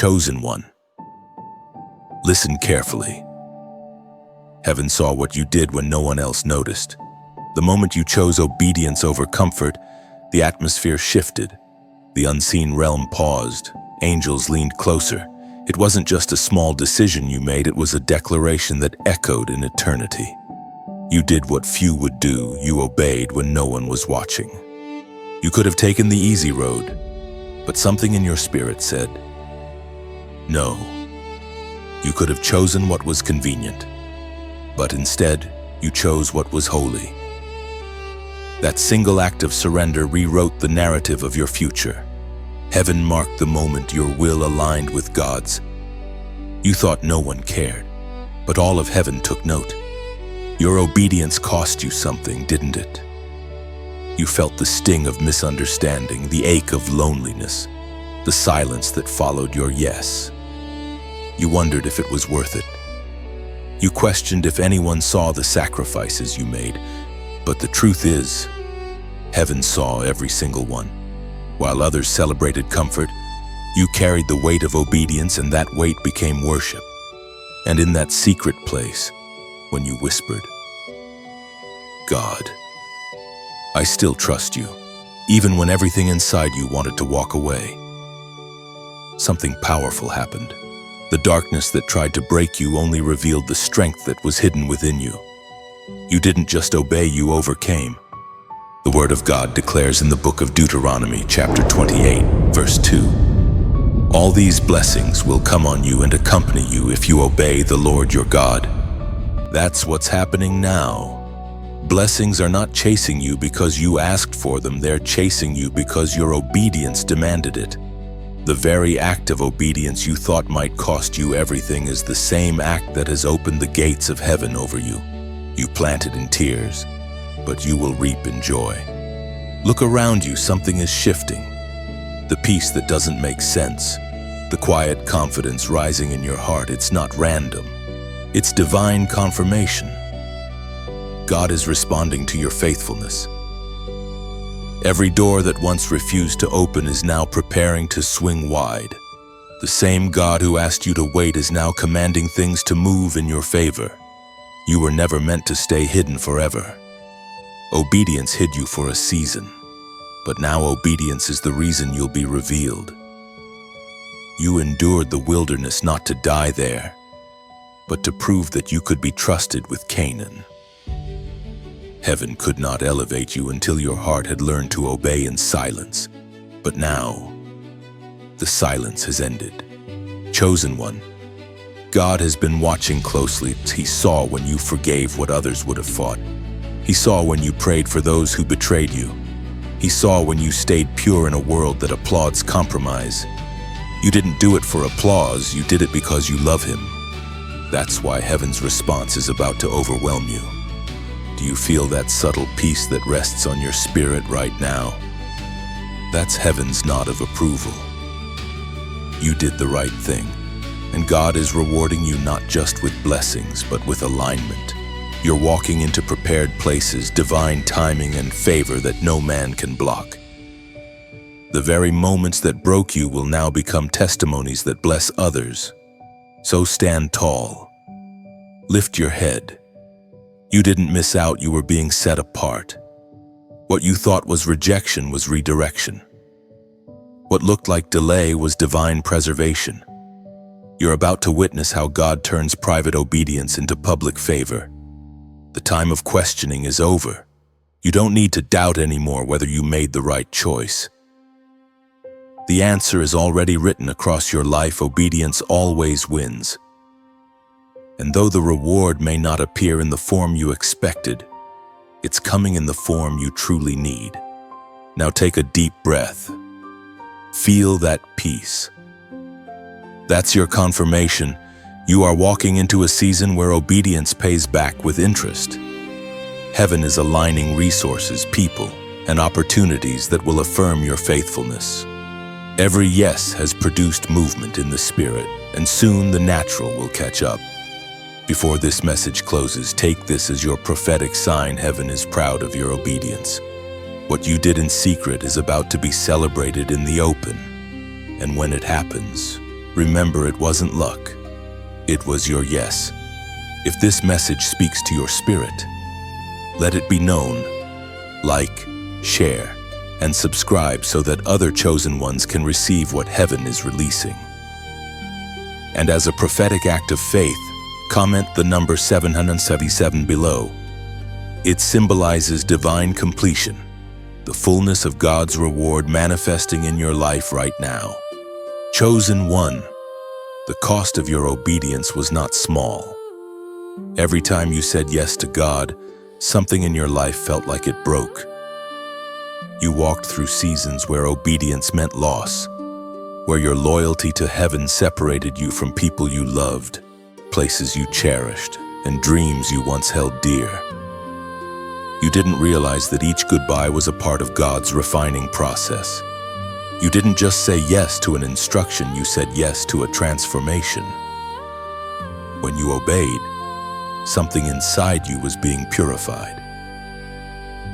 chosen one. Listen carefully. Heaven saw what you did when no one else noticed. The moment you chose obedience over comfort, the atmosphere shifted. The unseen realm paused. Angels leaned closer. It wasn't just a small decision you made, it was a declaration that echoed in eternity. You did what few would do. You obeyed when no one was watching. You could have taken the easy road, but something in your spirit said, no. You could have chosen what was convenient, but instead, you chose what was holy. That single act of surrender rewrote the narrative of your future. Heaven marked the moment your will aligned with God's. You thought no one cared, but all of heaven took note. Your obedience cost you something, didn't it? You felt the sting of misunderstanding, the ache of loneliness, the silence that followed your yes. You wondered if it was worth it. You questioned if anyone saw the sacrifices you made, but the truth is, heaven saw every single one. While others celebrated comfort, you carried the weight of obedience, and that weight became worship. And in that secret place, when you whispered, God, I still trust you, even when everything inside you wanted to walk away. Something powerful happened. The darkness that tried to break you only revealed the strength that was hidden within you. You didn't just obey, you overcame. The Word of God declares in the book of Deuteronomy, chapter 28, verse 2, all these blessings will come on you and accompany you if you obey the Lord your God. That's what's happening now. Blessings are not chasing you because you asked for them, they're chasing you because your obedience demanded it. The very act of obedience you thought might cost you everything is the same act that has opened the gates of heaven over you. You planted in tears, but you will reap in joy. Look around you, something is shifting. The peace that doesn't make sense, the quiet confidence rising in your heart, it's not random. It's divine confirmation. God is responding to your faithfulness. Every door that once refused to open is now preparing to swing wide. The same God who asked you to wait is now commanding things to move in your favor. You were never meant to stay hidden forever. Obedience hid you for a season, but now obedience is the reason you'll be revealed. You endured the wilderness not to die there, but to prove that you could be trusted with Canaan. Heaven could not elevate you until your heart had learned to obey in silence. But now, the silence has ended. Chosen one, God has been watching closely. He saw when you forgave what others would have fought. He saw when you prayed for those who betrayed you. He saw when you stayed pure in a world that applauds compromise. You didn't do it for applause, you did it because you love Him. That's why heaven's response is about to overwhelm you. Do you feel that subtle peace that rests on your spirit right now? That's heaven's nod of approval. You did the right thing, and God is rewarding you not just with blessings, but with alignment. You're walking into prepared places, divine timing and favor that no man can block. The very moments that broke you will now become testimonies that bless others. So stand tall. Lift your head. You didn't miss out, you were being set apart. What you thought was rejection was redirection. What looked like delay was divine preservation. You're about to witness how God turns private obedience into public favor. The time of questioning is over. You don't need to doubt anymore whether you made the right choice. The answer is already written across your life. Obedience always wins. And though the reward may not appear in the form you expected, it's coming in the form you truly need. Now take a deep breath. Feel that peace. That's your confirmation. You are walking into a season where obedience pays back with interest. Heaven is aligning resources, people, and opportunities that will affirm your faithfulness. Every yes has produced movement in the spirit, and soon the natural will catch up. Before this message closes, take this as your prophetic sign. Heaven is proud of your obedience. What you did in secret is about to be celebrated in the open. And when it happens, Remember, it wasn't luck. It was your yes. If this message speaks to your spirit, let it be known. Like, share, and subscribe so that other chosen ones can receive what heaven is releasing. And as a prophetic act of faith, comment the number 777 below. It symbolizes divine completion, the fullness of God's reward manifesting in your life right now. Chosen one, the cost of your obedience was not small. Every time you said yes to God, something in your life felt like it broke. You walked through seasons where obedience meant loss, where your loyalty to heaven separated you from people you loved, places you cherished, and dreams you once held dear. You didn't realize that each goodbye was a part of God's refining process. You didn't just say yes to an instruction, you said yes to a transformation. When you obeyed, something inside you was being purified.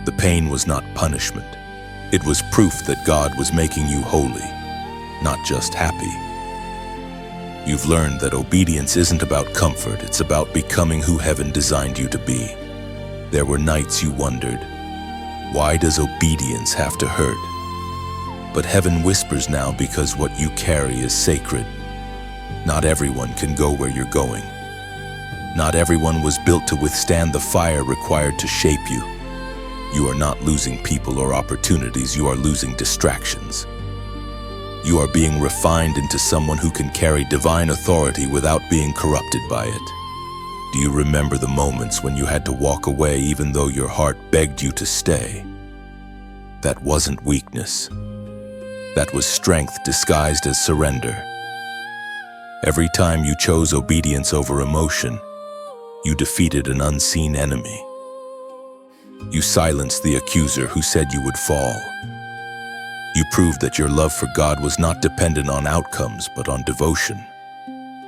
The pain was not punishment. It was proof that God was making you holy, not just happy. You've learned that obedience isn't about comfort, it's about becoming who heaven designed you to be. There were nights you wondered, why does obedience have to hurt? But heaven whispers now, because what you carry is sacred. Not everyone can go where you're going. Not everyone was built to withstand the fire required to shape you. You are not losing people or opportunities, you are losing distractions. You are being refined into someone who can carry divine authority without being corrupted by it. Do you remember the moments when you had to walk away even though your heart begged you to stay? That wasn't weakness. That was strength disguised as surrender. Every time you chose obedience over emotion, you defeated an unseen enemy. You silenced the accuser who said you would fall. You proved that your love for God was not dependent on outcomes, but on devotion.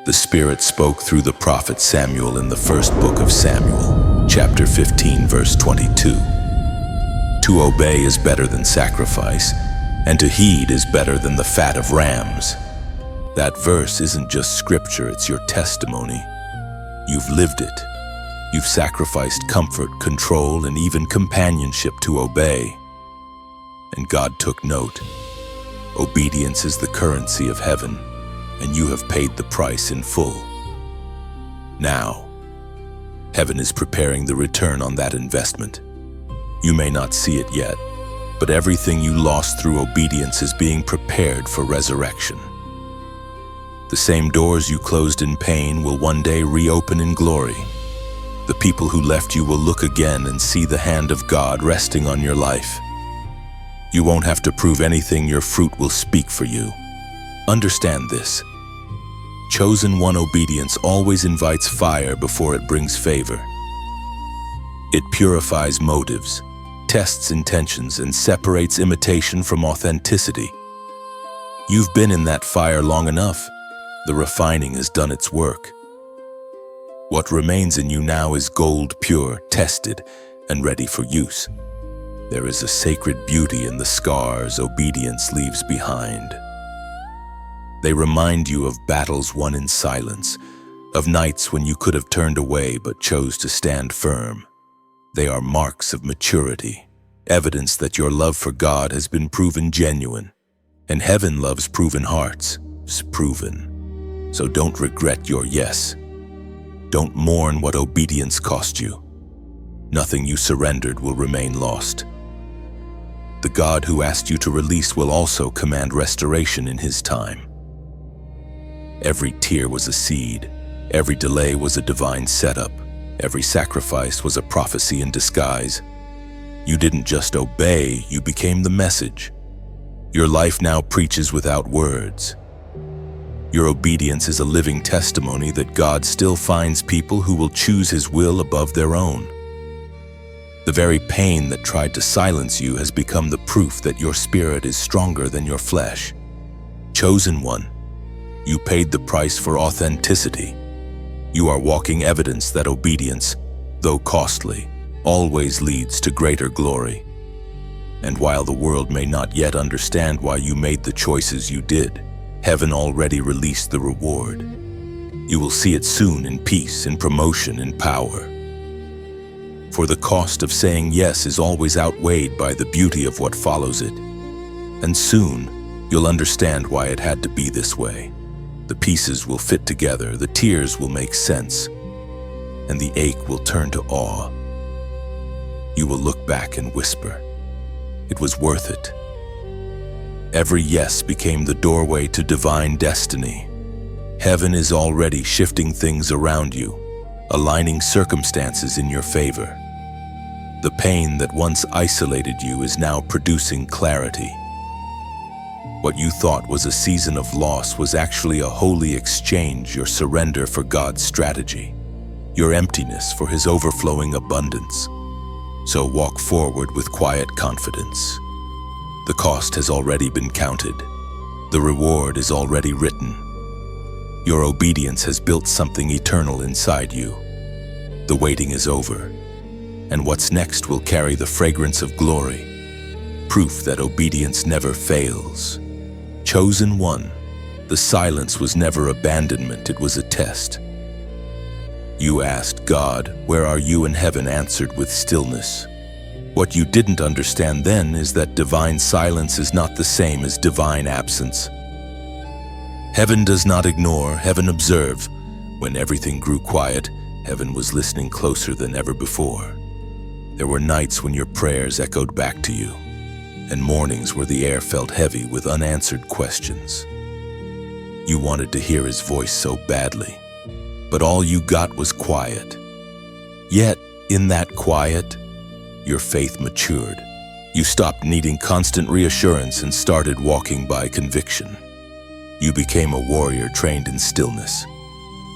The Spirit spoke through the prophet Samuel in the first book of Samuel, chapter 15, verse 22. To obey is better than sacrifice, and to heed is better than the fat of rams. That verse isn't just scripture, it's your testimony. You've lived it. You've sacrificed comfort, control, and even companionship to obey. And God took note. Obedience is the currency of heaven, and you have paid the price in full. Now, heaven is preparing the return on that investment. You may not see it yet, but everything you lost through obedience is being prepared for resurrection. The same doors you closed in pain will one day reopen in glory. The people who left you will look again and see the hand of God resting on your life. You won't have to prove anything, your fruit will speak for you. Understand this. Chosen one obedience always invites fire before it brings favor. It purifies motives, tests intentions, and separates imitation from authenticity. You've been in that fire long enough. The refining has done its work. What remains in you now is gold, pure, tested, and ready for use. There is a sacred beauty in the scars obedience leaves behind. They remind you of battles won in silence, of nights when you could have turned away but chose to stand firm. They are marks of maturity, evidence that your love for God has been proven genuine. And heaven loves proven hearts. It's proven. So don't regret your yes. Don't mourn what obedience cost you. Nothing you surrendered will remain lost. The God who asked you to release will also command restoration in His time. Every tear was a seed. Every delay was a divine setup. Every sacrifice was a prophecy in disguise. You didn't just obey, you became the message. Your life now preaches without words. Your obedience is a living testimony that God still finds people who will choose His will above their own. The very pain that tried to silence you has become the proof that your spirit is stronger than your flesh. Chosen one, you paid the price for authenticity. You are walking evidence that obedience, though costly, always leads to greater glory. And while the world may not yet understand why you made the choices you did, Heaven already released the reward. You will see it soon in peace, in promotion, in power. For the cost of saying yes is always outweighed by the beauty of what follows it. And soon, you'll understand why it had to be this way. The pieces will fit together, the tears will make sense, and the ache will turn to awe. You will look back and whisper, "It was worth it." Every yes became the doorway to divine destiny. Heaven is already shifting things around you, aligning circumstances in your favor. The pain that once isolated you is now producing clarity. What you thought was a season of loss was actually a holy exchange, your surrender for God's strategy, your emptiness for His overflowing abundance. So walk forward with quiet confidence. The cost has already been counted. The reward is already written. Your obedience has built something eternal inside you. The waiting is over, and what's next will carry the fragrance of glory, proof that obedience never fails. Chosen one, the silence was never abandonment, it was a test. You asked God, "Where are you?" and heaven answered with stillness. What you didn't understand then is that divine silence is not the same as divine absence. Heaven does not ignore, heaven observes. When everything grew quiet, heaven was listening closer than ever before. There were nights when your prayers echoed back to you, and mornings where the air felt heavy with unanswered questions. You wanted to hear His voice so badly, but all you got was quiet. Yet, in that quiet, your faith matured. You stopped needing constant reassurance and started walking by conviction. You became a warrior trained in stillness.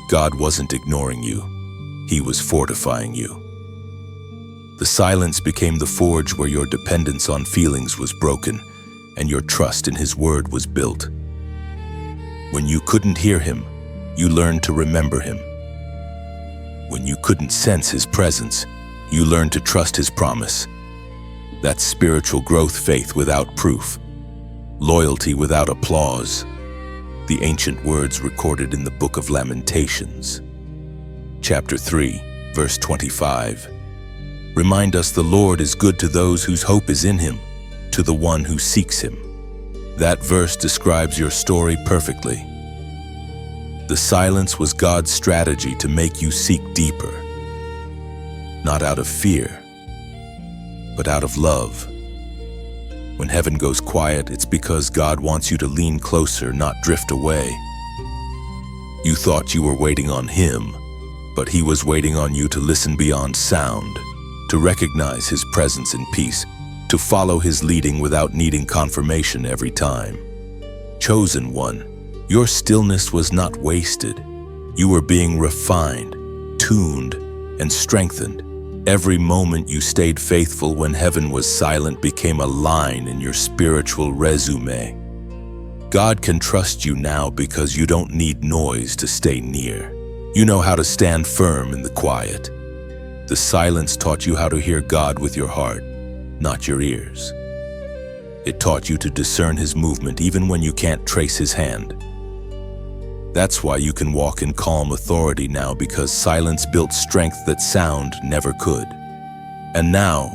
God wasn't ignoring you. He was fortifying you. The silence became the forge where your dependence on feelings was broken and your trust in His word was built. When you couldn't hear Him, you learned to remember Him. When you couldn't sense His presence, you learned to trust His promise. That's spiritual growth, faith without proof, loyalty without applause. The ancient words recorded in the book of Lamentations, chapter 3, verse 25. Remind us the Lord is good to those whose hope is in Him, to the one who seeks Him. That verse describes your story perfectly. The silence was God's strategy to make you seek deeper, not out of fear, but out of love. When heaven goes quiet, it's because God wants you to lean closer, not drift away. You thought you were waiting on Him, but He was waiting on you to listen beyond sound, to recognize His presence in peace, to follow His leading without needing confirmation every time. Chosen one, your stillness was not wasted. You were being refined, tuned, and strengthened. Every moment you stayed faithful when heaven was silent became a line in your spiritual resume. God can trust you now because you don't need noise to stay near. You know how to stand firm in the quiet. The silence taught you how to hear God with your heart, not your ears. It taught you to discern His movement even when you can't trace His hand. That's why you can walk in calm authority now, because silence built strength that sound never could. And now,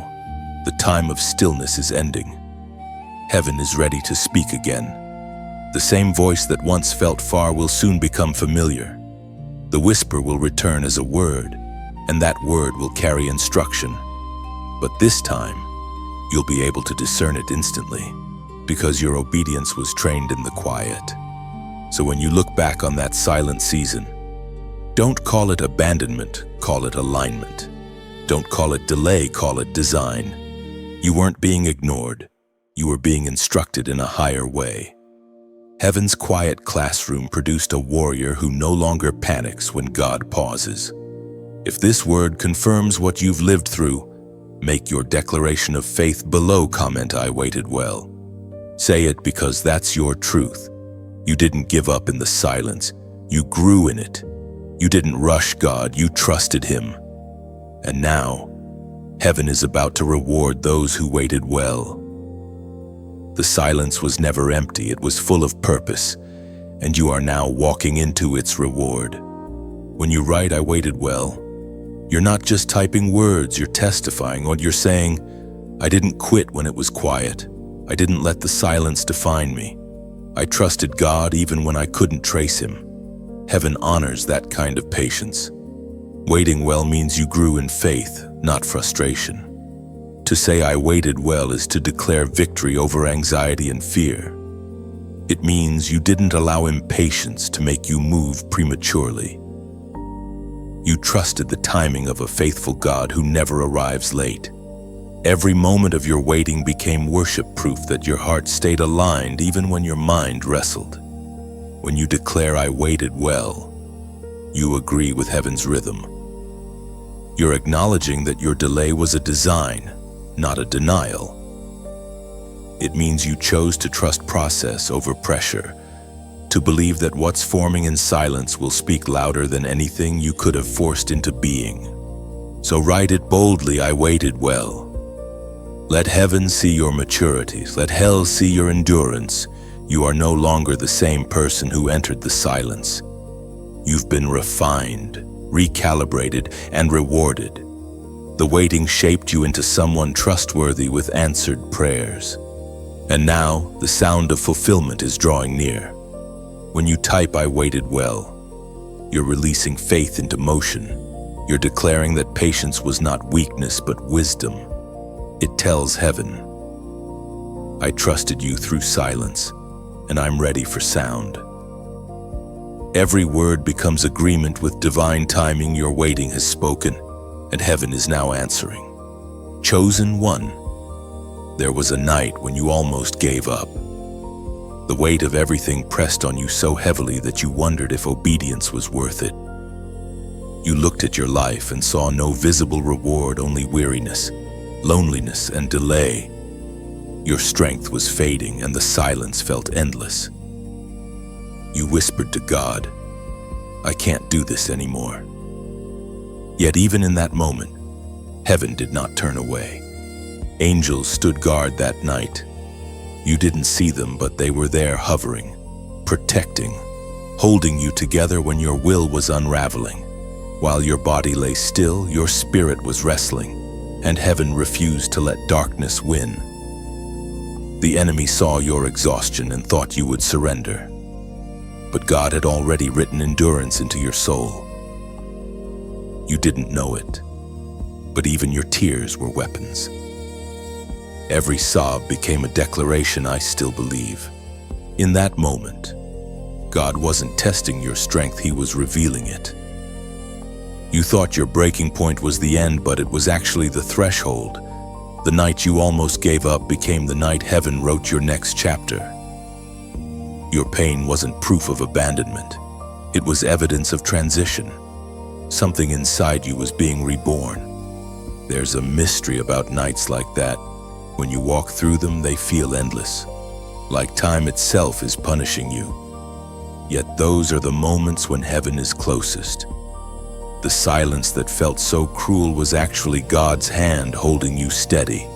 the time of stillness is ending. Heaven is ready to speak again. The same voice that once felt far will soon become familiar. The whisper will return as a word, and that word will carry instruction. But this time, you'll be able to discern it instantly, because your obedience was trained in the quiet. So when you look back on that silent season, don't call it abandonment, call it alignment. Don't call it delay, call it design. You weren't being ignored, you were being instructed in a higher way. Heaven's quiet classroom produced a warrior who no longer panics when God pauses. If this word confirms what you've lived through, make your declaration of faith below. Comment, "I waited well." Say it because that's your truth. You didn't give up in the silence. You grew in it. You didn't rush God. You trusted Him. And now, heaven is about to reward those who waited well. The silence was never empty. It was full of purpose. and you are now walking into its reward. When you write, "I waited well," you're not just typing words, you're testifying, or you're saying, "I didn't quit when it was quiet. I didn't let the silence define me. I trusted God even when I couldn't trace Him." Heaven honors that kind of patience. Waiting well means you grew in faith, not frustration. To say "I waited well" is to declare victory over anxiety and fear. It means you didn't allow impatience to make you move prematurely. You trusted the timing of a faithful God who never arrives late. Every moment of your waiting became worship, proof that your heart stayed aligned even when your mind wrestled. When you declare "I waited well," you agree with heaven's rhythm. You're acknowledging that your delay was a design, not a denial. It means you chose to trust process over pressure, to believe that what's forming in silence will speak louder than anything you could have forced into being. So write it boldly, "I waited well." Let heaven see your maturity. Let hell see your endurance. You are no longer the same person who entered the silence. You've been refined, recalibrated, and rewarded. The waiting shaped you into someone trustworthy with answered prayers. And now, the sound of fulfillment is drawing near. When you type "I waited well," you're releasing faith into motion. You're declaring that patience was not weakness but wisdom. It tells heaven, "I trusted you through silence, and I'm ready for sound." Every word becomes agreement with divine timing. Your waiting has spoken, and heaven is now answering. Chosen one, there was a night when you almost gave up. The weight of everything pressed on you so heavily that you wondered if obedience was worth it. You looked at your life and saw no visible reward, only weariness, loneliness, and delay. Your strength was fading, and the silence felt endless. You whispered to God, "I can't do this anymore." Yet even in that moment, heaven did not turn away. Angels stood guard that night. You didn't see them, but they were there, hovering, protecting, holding you together when your will was unraveling. While your body lay still, your spirit was wrestling, and heaven refused to let darkness win. The enemy saw your exhaustion and thought you would surrender. But God had already written endurance into your soul. You didn't know it, but even your tears were weapons. Every sob became a declaration, "I still believe." In that moment, God wasn't testing your strength, He was revealing it. You thought your breaking point was the end, but it was actually the threshold. The night you almost gave up became the night heaven wrote your next chapter. Your pain wasn't proof of abandonment. It was evidence of transition. Something inside you was being reborn. There's a mystery about nights like that. When you walk through them, they feel endless, like time itself is punishing you. Yet those are the moments when heaven is closest. The silence that felt so cruel was actually God's hand holding you steady.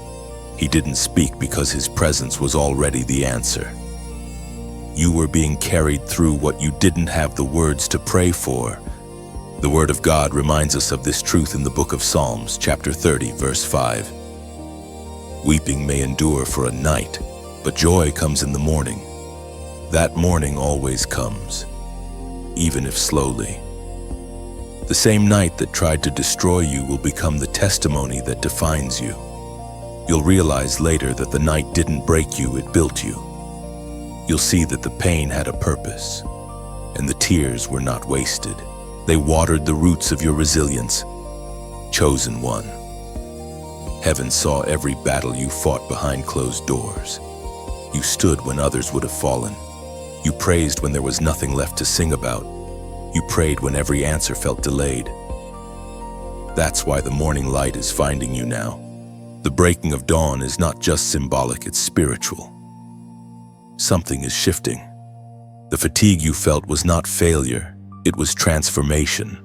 He didn't speak because His presence was already the answer. You were being carried through what you didn't have the words to pray for. The Word of God reminds us of this truth in the book of Psalms, chapter 30, verse 5. Weeping may endure for a night, but joy comes in the morning. That morning always comes, even if slowly. The same night that tried to destroy you will become the testimony that defines you. You'll realize later that the night didn't break you, it built you. You'll see that the pain had a purpose, and the tears were not wasted. They watered the roots of your resilience. Chosen one. Heaven saw every battle you fought behind closed doors. You stood when others would have fallen. You praised when there was nothing left to sing about. You prayed when every answer felt delayed. That's why the morning light is finding you now. The breaking of dawn is not just symbolic, it's spiritual. Something is shifting. The fatigue you felt was not failure, it was transformation.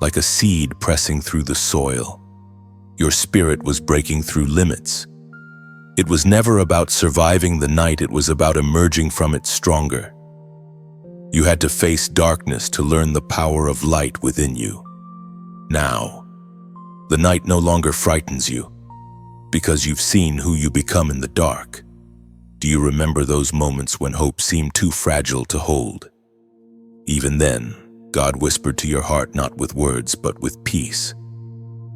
Like a seed pressing through the soil, your spirit was breaking through limits. It was never about surviving the night, it was about emerging from it stronger. You had to face darkness to learn the power of light within you. Now, the night no longer frightens you because you've seen who you become in the dark. Do you remember those moments when hope seemed too fragile to hold? Even then, God whispered to your heart not with words but with peace.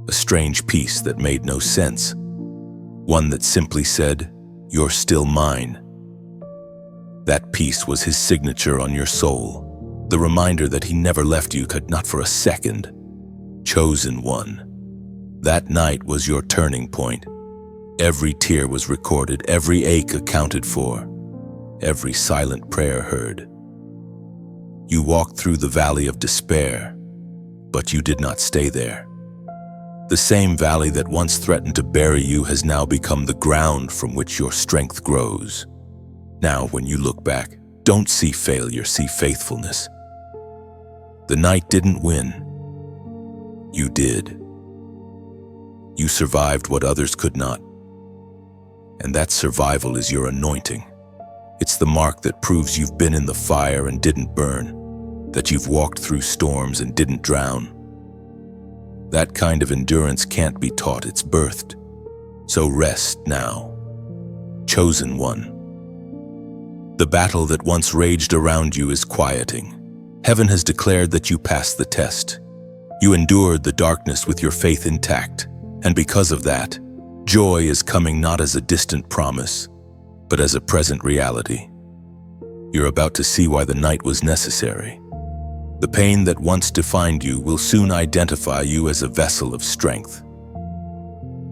A strange peace that made no sense. One that simply said, "You're still mine." That peace was his signature on your soul, the reminder that he never left you, not for a second. Chosen one. That night was your turning point. Every tear was recorded, every ache accounted for, every silent prayer heard. You walked through the valley of despair, but you did not stay there. The same valley that once threatened to bury you has now become the ground from which your strength grows. Now, when you look back, don't see failure, see faithfulness. The night didn't win. You did. You survived what others could not. And that survival is your anointing. It's the mark that proves you've been in the fire and didn't burn, that you've walked through storms and didn't drown. That kind of endurance can't be taught, it's birthed. So rest now. Chosen one. The battle that once raged around you is quieting. Heaven has declared that you passed the test. You endured the darkness with your faith intact, and because of that, joy is coming not as a distant promise, but as a present reality. You're about to see why the night was necessary. The pain that once defined you will soon identify you as a vessel of strength.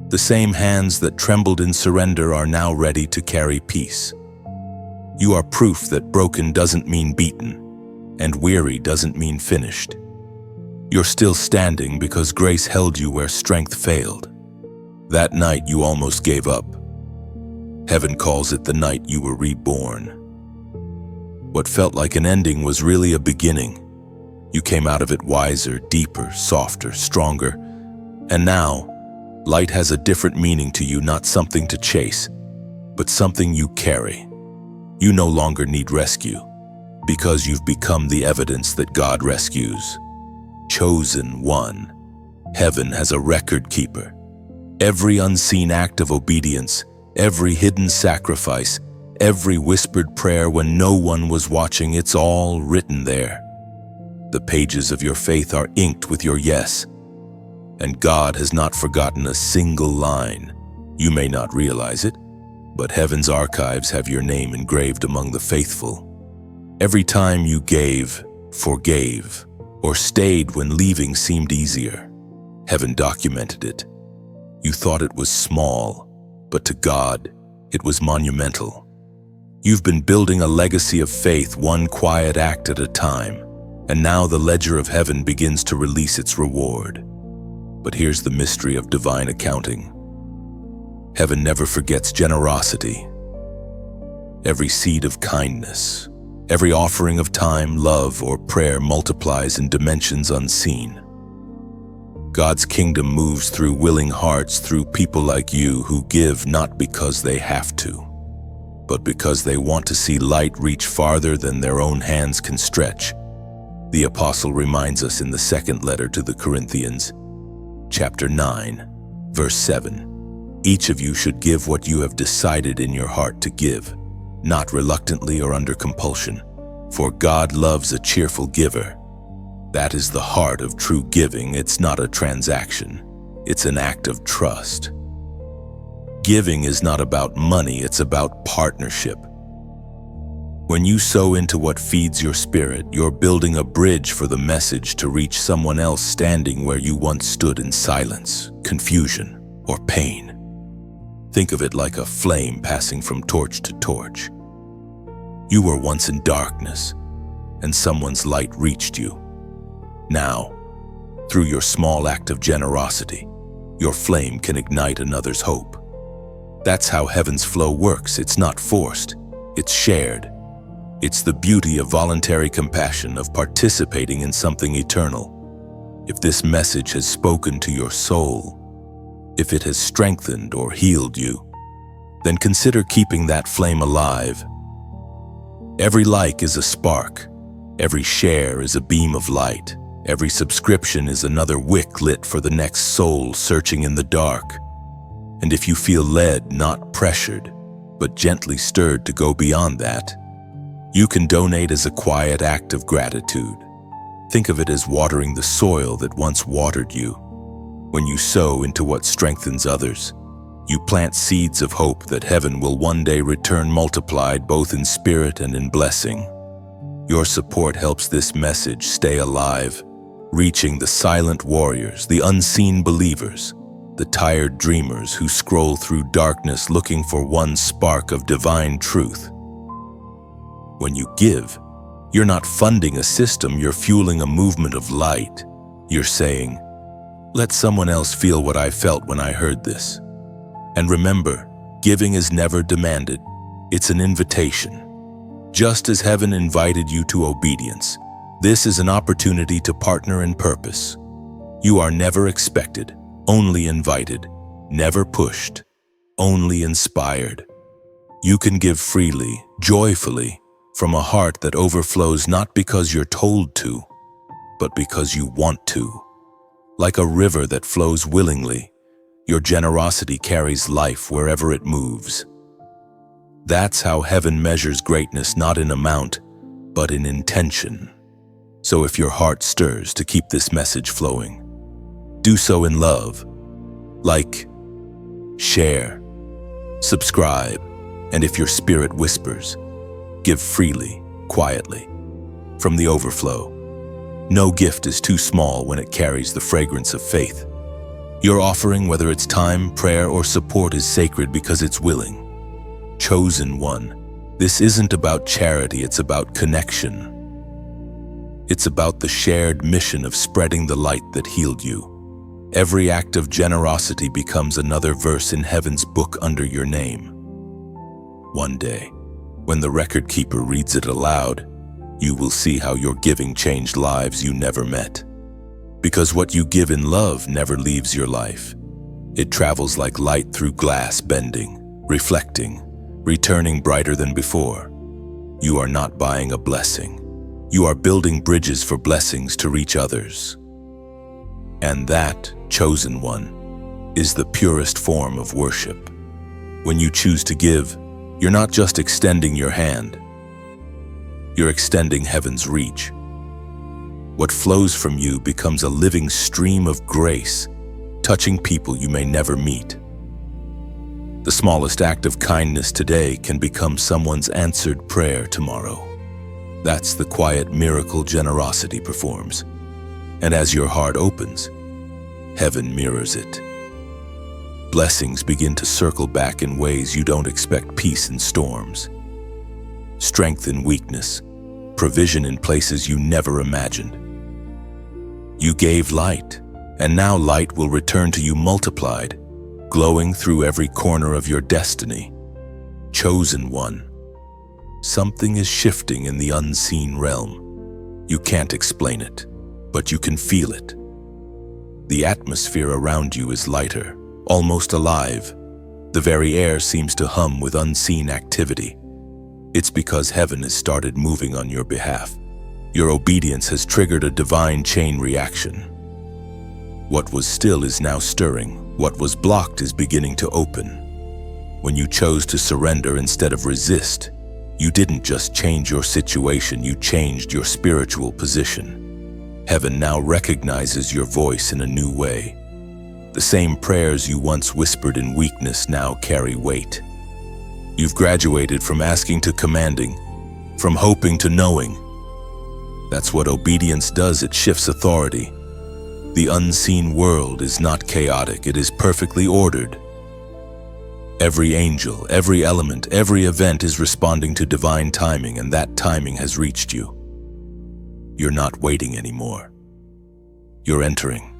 The same hands that trembled in surrender are now ready to carry peace. You are proof that broken doesn't mean beaten, and weary doesn't mean finished. You're still standing because grace held you where strength failed. That night you almost gave up. Heaven calls it the night you were reborn. What felt like an ending was really a beginning. You came out of it wiser, deeper, softer, stronger. And now, light has a different meaning to you, not something to chase, but something you carry. You no longer need rescue, because you've become the evidence that God rescues. Chosen one. Heaven has a record keeper. Every unseen act of obedience, every hidden sacrifice, every whispered prayer when no one was watching, it's all written there. The pages of your faith are inked with your yes, and God has not forgotten a single line. You may not realize it, but heaven's archives have your name engraved among the faithful. Every time you gave, forgave, or stayed when leaving seemed easier, heaven documented it. You thought it was small, but to God, it was monumental. You've been building a legacy of faith, one quiet act at a time, and now the ledger of heaven begins to release its reward. But here's the mystery of divine accounting. Heaven never forgets generosity. Every seed of kindness, every offering of time, love, or prayer multiplies in dimensions unseen. God's kingdom moves through willing hearts, through people like you who give not because they have to, but because they want to see light reach farther than their own hands can stretch. The apostle reminds us in the second letter to the Corinthians, chapter 9, verse 7. Each of you should give what you have decided in your heart to give, not reluctantly or under compulsion, for God loves a cheerful giver. That is the heart of true giving. It's not a transaction. It's an act of trust. Giving is not about money, it's about partnership. When you sow into what feeds your spirit, you're building a bridge for the message to reach someone else standing where you once stood in silence, confusion, or pain. Think of it like a flame passing from torch to torch. You were once in darkness, and someone's light reached you. Now, through your small act of generosity, your flame can ignite another's hope. That's how heaven's flow works. It's not forced, it's shared. It's the beauty of voluntary compassion, of participating in something eternal. If this message has spoken to your soul, if it has strengthened or healed you, then consider keeping that flame alive. Every like is a spark, Every share is a beam of light. Every subscription is another wick lit for the next soul searching in the dark. And if you feel led, not pressured, but gently stirred to go beyond that, you can donate as a quiet act of gratitude. Think of it as watering the soil that once watered you. When you sow into what strengthens others, you plant seeds of hope that heaven will one day return multiplied both in spirit and in blessing. Your support helps this message stay alive, reaching the silent warriors, the unseen believers, the tired dreamers who scroll through darkness looking for one spark of divine truth. When you give, you're not funding a system, you're fueling a movement of light. You're saying, "Let someone else feel what I felt when I heard this." And remember, giving is never demanded, it's an invitation. Just as heaven invited you to obedience, this is an opportunity to partner in purpose. You are never expected, only invited, never pushed, only inspired. You can give freely, joyfully, from a heart that overflows not because you're told to, but because you want to. Like a river that flows willingly, your generosity carries life wherever it moves. That's how heaven measures greatness, not in amount, but in intention. So if your heart stirs to keep this message flowing, do so in love. Like, share, subscribe, and if your spirit whispers, give freely, quietly, from the overflow. No gift is too small when it carries the fragrance of faith. Your offering, whether it's time, prayer, or support, is sacred because it's willing. Chosen one, this isn't about charity, it's about connection. It's about the shared mission of spreading the light that healed you. Every act of generosity becomes another verse in heaven's book under your name. One day, when the record keeper reads it aloud, you will see how your giving changed lives you never met. Because what you give in love never leaves your life. It travels like light through glass, bending, reflecting, returning brighter than before. You are not buying a blessing. You are building bridges for blessings to reach others. And that, chosen one, is the purest form of worship. When you choose to give, you're not just extending your hand. You're extending heaven's reach. What flows from you becomes a living stream of grace, touching people you may never meet. The smallest act of kindness today can become someone's answered prayer tomorrow. That's the quiet miracle generosity performs. And as your heart opens, heaven mirrors it. Blessings begin to circle back in ways you don't expect, peace in storms, strength in weakness, provision in places you never imagined. You gave light, and now light will return to you multiplied, glowing through every corner of your destiny. Chosen one, something is shifting in the unseen realm. You can't explain it, but you can feel it. The atmosphere around you is lighter, almost alive. The very air seems to hum with unseen activity. It's because heaven has started moving on your behalf. Your obedience has triggered a divine chain reaction. What was still is now stirring. What was blocked is beginning to open. When you chose to surrender instead of resist, you didn't just change your situation, you changed your spiritual position. Heaven now recognizes your voice in a new way. The same prayers you once whispered in weakness now carry weight. You've graduated from asking to commanding, from hoping to knowing. That's what obedience does, it shifts authority. The unseen world is not chaotic, it is perfectly ordered. Every angel, every element, every event is responding to divine timing, and that timing has reached you. You're not waiting anymore. You're entering.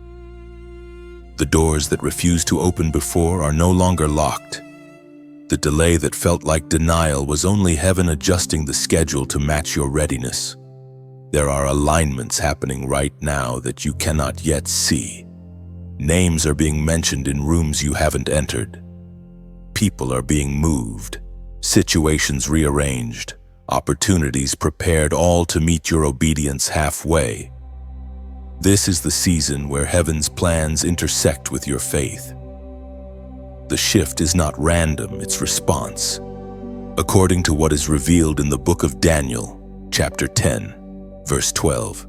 The doors that refused to open before are no longer locked. The delay that felt like denial was only heaven adjusting the schedule to match your readiness. There are alignments happening right now that you cannot yet see. Names are being mentioned in rooms you haven't entered. People are being moved, situations rearranged, opportunities prepared, all to meet your obedience halfway. This is the season where heaven's plans intersect with your faith. The shift is not random, it's response. According to what is revealed in the book of Daniel, chapter 10, verse 12.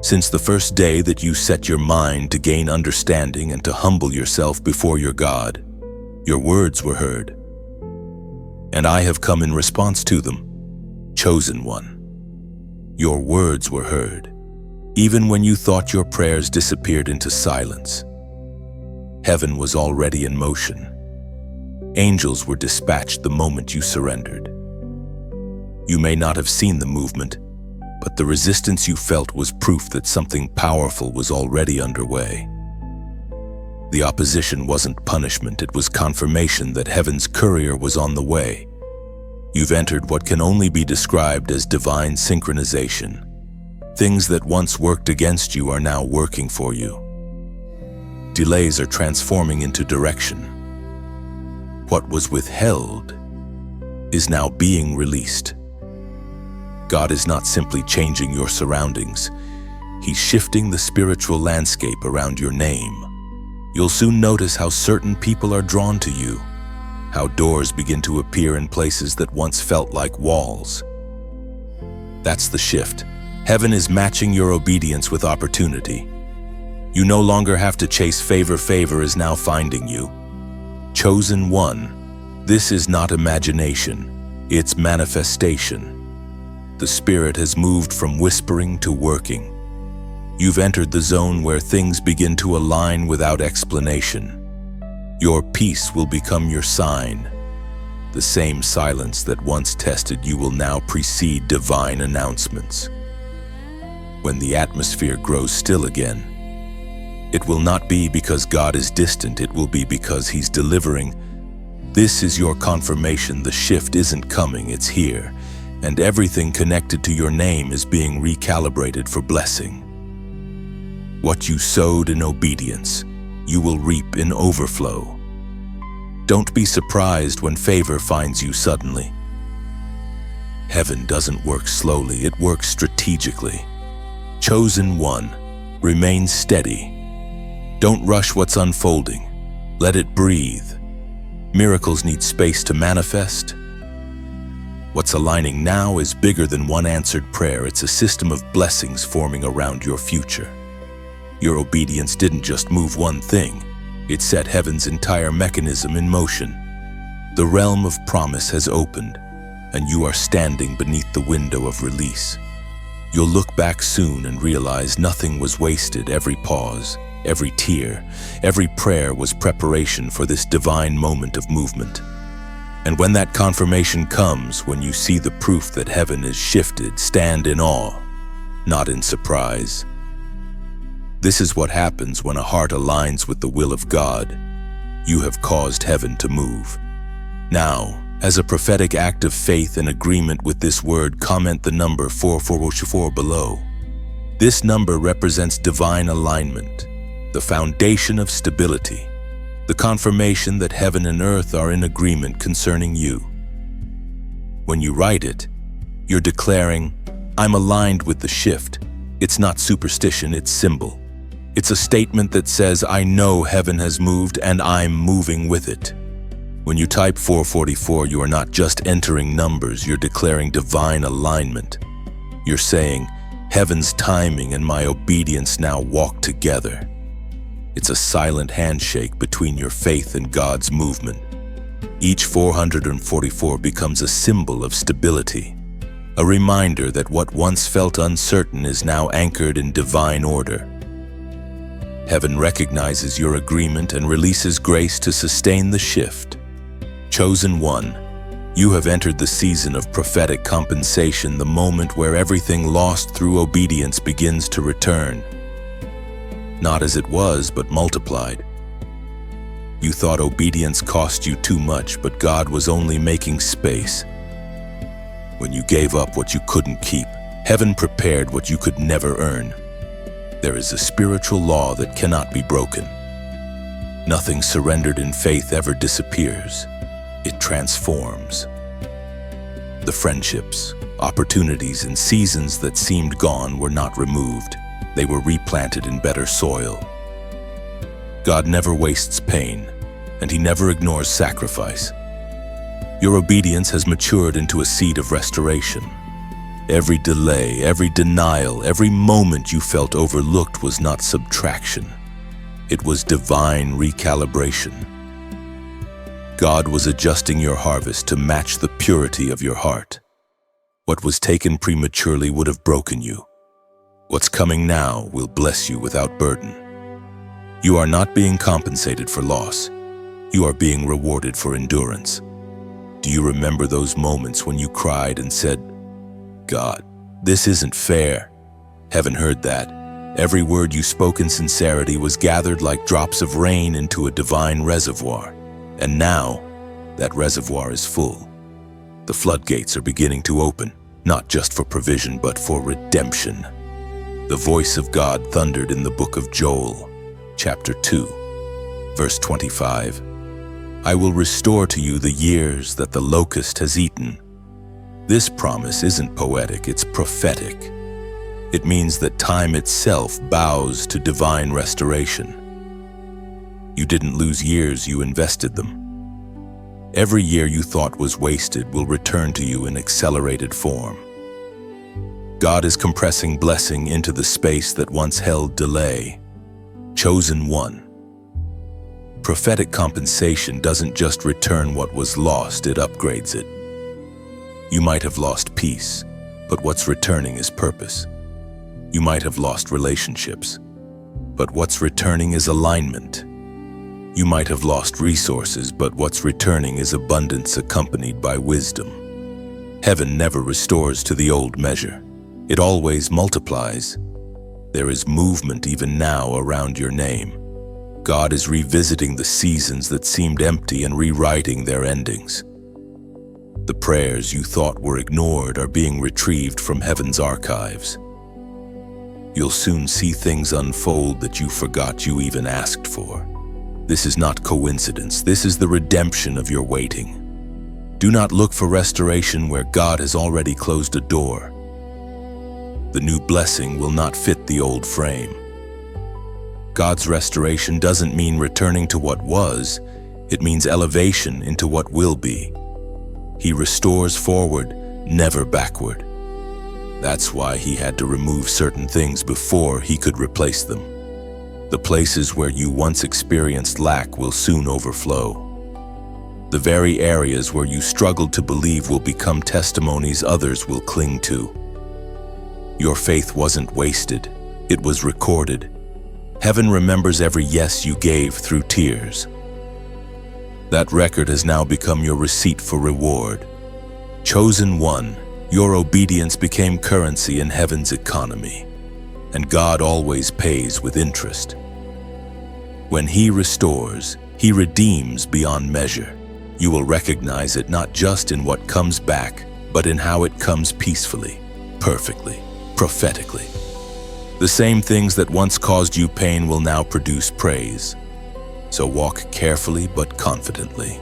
Since the first day that you set your mind to gain understanding and to humble yourself before your God, your words were heard. And I have come in response to them, chosen one. Your words were heard, even when you thought your prayers disappeared into silence. Heaven was already in motion. Angels were dispatched the moment you surrendered. You may not have seen the movement, but the resistance you felt was proof that something powerful was already underway. The opposition wasn't punishment, it was confirmation that heaven's courier was on the way. You've entered what can only be described as divine synchronization. Things that once worked against you are now working for you. Delays are transforming into direction. What was withheld is now being released. God is not simply changing your surroundings. He's shifting the spiritual landscape around your name. You'll soon notice how certain people are drawn to you, how doors begin to appear in places that once felt like walls. That's the shift. Heaven is matching your obedience with opportunity. You no longer have to chase favor. Favor is now finding you. Chosen one. This is not imagination, it's manifestation. The Spirit has moved from whispering to working. You've entered the zone where things begin to align without explanation. Your peace will become your sign. The same silence that once tested you will now precede divine announcements. When the atmosphere grows still again, it will not be because God is distant, it will be because He's delivering. This is your confirmation. The shift isn't coming, it's here, and everything connected to your name is being recalibrated for blessing. What you sowed in obedience, you will reap in overflow. Don't be surprised when favor finds you suddenly. Heaven doesn't work slowly, it works strategically. Chosen one, remain steady. Don't rush what's unfolding. Let it breathe. Miracles need space to manifest. What's aligning now is bigger than one answered prayer. It's a system of blessings forming around your future. Your obedience didn't just move one thing. It set heaven's entire mechanism in motion. The realm of promise has opened, and you are standing beneath the window of release. You'll look back soon and realize nothing was wasted. Every pause, every tear, every prayer was preparation for this divine moment of movement. And when that confirmation comes, when you see the proof that heaven is shifted, stand in awe, not in surprise. This is what happens when a heart aligns with the will of God. You have caused heaven to move. Now, as a prophetic act of faith and agreement with this word, comment the number 444 below. This number represents divine alignment, the foundation of stability, the confirmation that heaven and earth are in agreement concerning you. When you write it, you're declaring, I'm aligned with the shift. It's not superstition, it's symbol. It's a statement that says, I know heaven has moved and I'm moving with it. When you type 444, you are not just entering numbers, you're declaring divine alignment. You're saying, heaven's timing and my obedience now walk together. It's a silent handshake between your faith and God's movement. Each 444 becomes a symbol of stability, a reminder that what once felt uncertain is now anchored in divine order. Heaven recognizes your agreement and releases grace to sustain the shift. Chosen one, you have entered the season of prophetic compensation, the moment where everything lost through obedience begins to return. Not as it was, but multiplied. You thought obedience cost you too much, but God was only making space. When you gave up what you couldn't keep, heaven prepared what you could never earn. There is a spiritual law that cannot be broken. Nothing surrendered in faith ever disappears. It transforms. The friendships, opportunities, and seasons that seemed gone were not removed. They were replanted in better soil. God never wastes pain, and He never ignores sacrifice. Your obedience has matured into a seed of restoration. Every delay, every denial, every moment you felt overlooked was not subtraction. It was divine recalibration. God was adjusting your harvest to match the purity of your heart. What was taken prematurely would have broken you. What's coming now will bless you without burden. You are not being compensated for loss. You are being rewarded for endurance. Do you remember those moments when you cried and said, "God, this isn't fair"? Heaven heard that. Every word you spoke in sincerity was gathered like drops of rain into a divine reservoir. And now, that reservoir is full. The floodgates are beginning to open, not just for provision, but for redemption. The voice of God thundered in the book of Joel, chapter 2, verse 25. "I will restore to you the years that the locust has eaten." This promise isn't poetic, it's prophetic. It means that time itself bows to divine restoration. You didn't lose years, you invested them. Every year you thought was wasted will return to you in accelerated form. God is compressing blessing into the space that once held delay. Chosen one. Prophetic compensation doesn't just return what was lost, it upgrades it. You might have lost peace, but what's returning is purpose. You might have lost relationships, but what's returning is alignment. You might have lost resources, but what's returning is abundance accompanied by wisdom. Heaven never restores to the old measure. It always multiplies. There is movement even now around your name. God is revisiting the seasons that seemed empty and rewriting their endings. The prayers you thought were ignored are being retrieved from heaven's archives. You'll soon see things unfold that you forgot you even asked for. This is not coincidence. This is the redemption of your waiting. Do not look for restoration where God has already closed a door. The new blessing will not fit the old frame. God's restoration doesn't mean returning to what was, it means elevation into what will be. He restores forward, never backward. That's why He had to remove certain things before He could replace them. The places where you once experienced lack will soon overflow. The very areas where you struggled to believe will become testimonies others will cling to. Your faith wasn't wasted, it was recorded. Heaven remembers every yes you gave through tears. That record has now become your receipt for reward. Chosen one, your obedience became currency in heaven's economy, and God always pays with interest. When He restores, He redeems beyond measure. You will recognize it not just in what comes back, but in how it comes peacefully, perfectly, prophetically. The same things that once caused you pain will now produce praise. So walk carefully but confidently.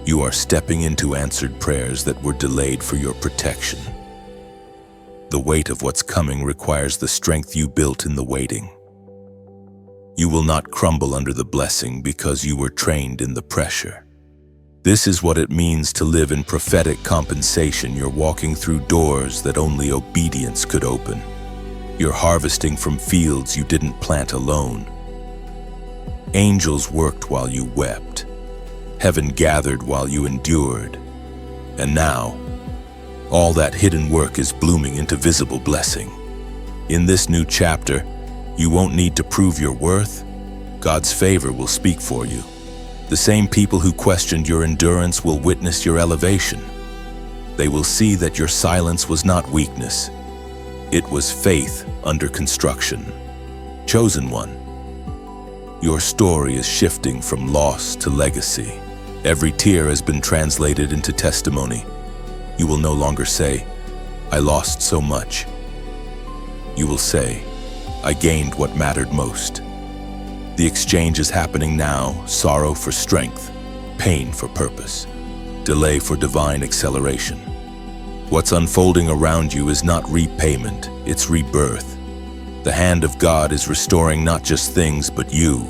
You are stepping into answered prayers that were delayed for your protection. The weight of what's coming requires the strength you built in the waiting. You will not crumble under the blessing because you were trained in the pressure. This is what it means to live in prophetic compensation. You're walking through doors that only obedience could open. You're harvesting from fields you didn't plant alone. Angels worked while you wept. Heaven gathered while you endured. And now, all that hidden work is blooming into visible blessing. In this new chapter, you won't need to prove your worth. God's favor will speak for you. The same people who questioned your endurance will witness your elevation. They will see that your silence was not weakness. It was faith under construction. Chosen one, your story is shifting from loss to legacy. Every tear has been translated into testimony. You will no longer say, "I lost so much." You will say, "I gained what mattered most." The exchange is happening now, sorrow for strength, pain for purpose. delay for divine acceleration. What's unfolding around you is not repayment, it's rebirth. The hand of God is restoring not just things, but you.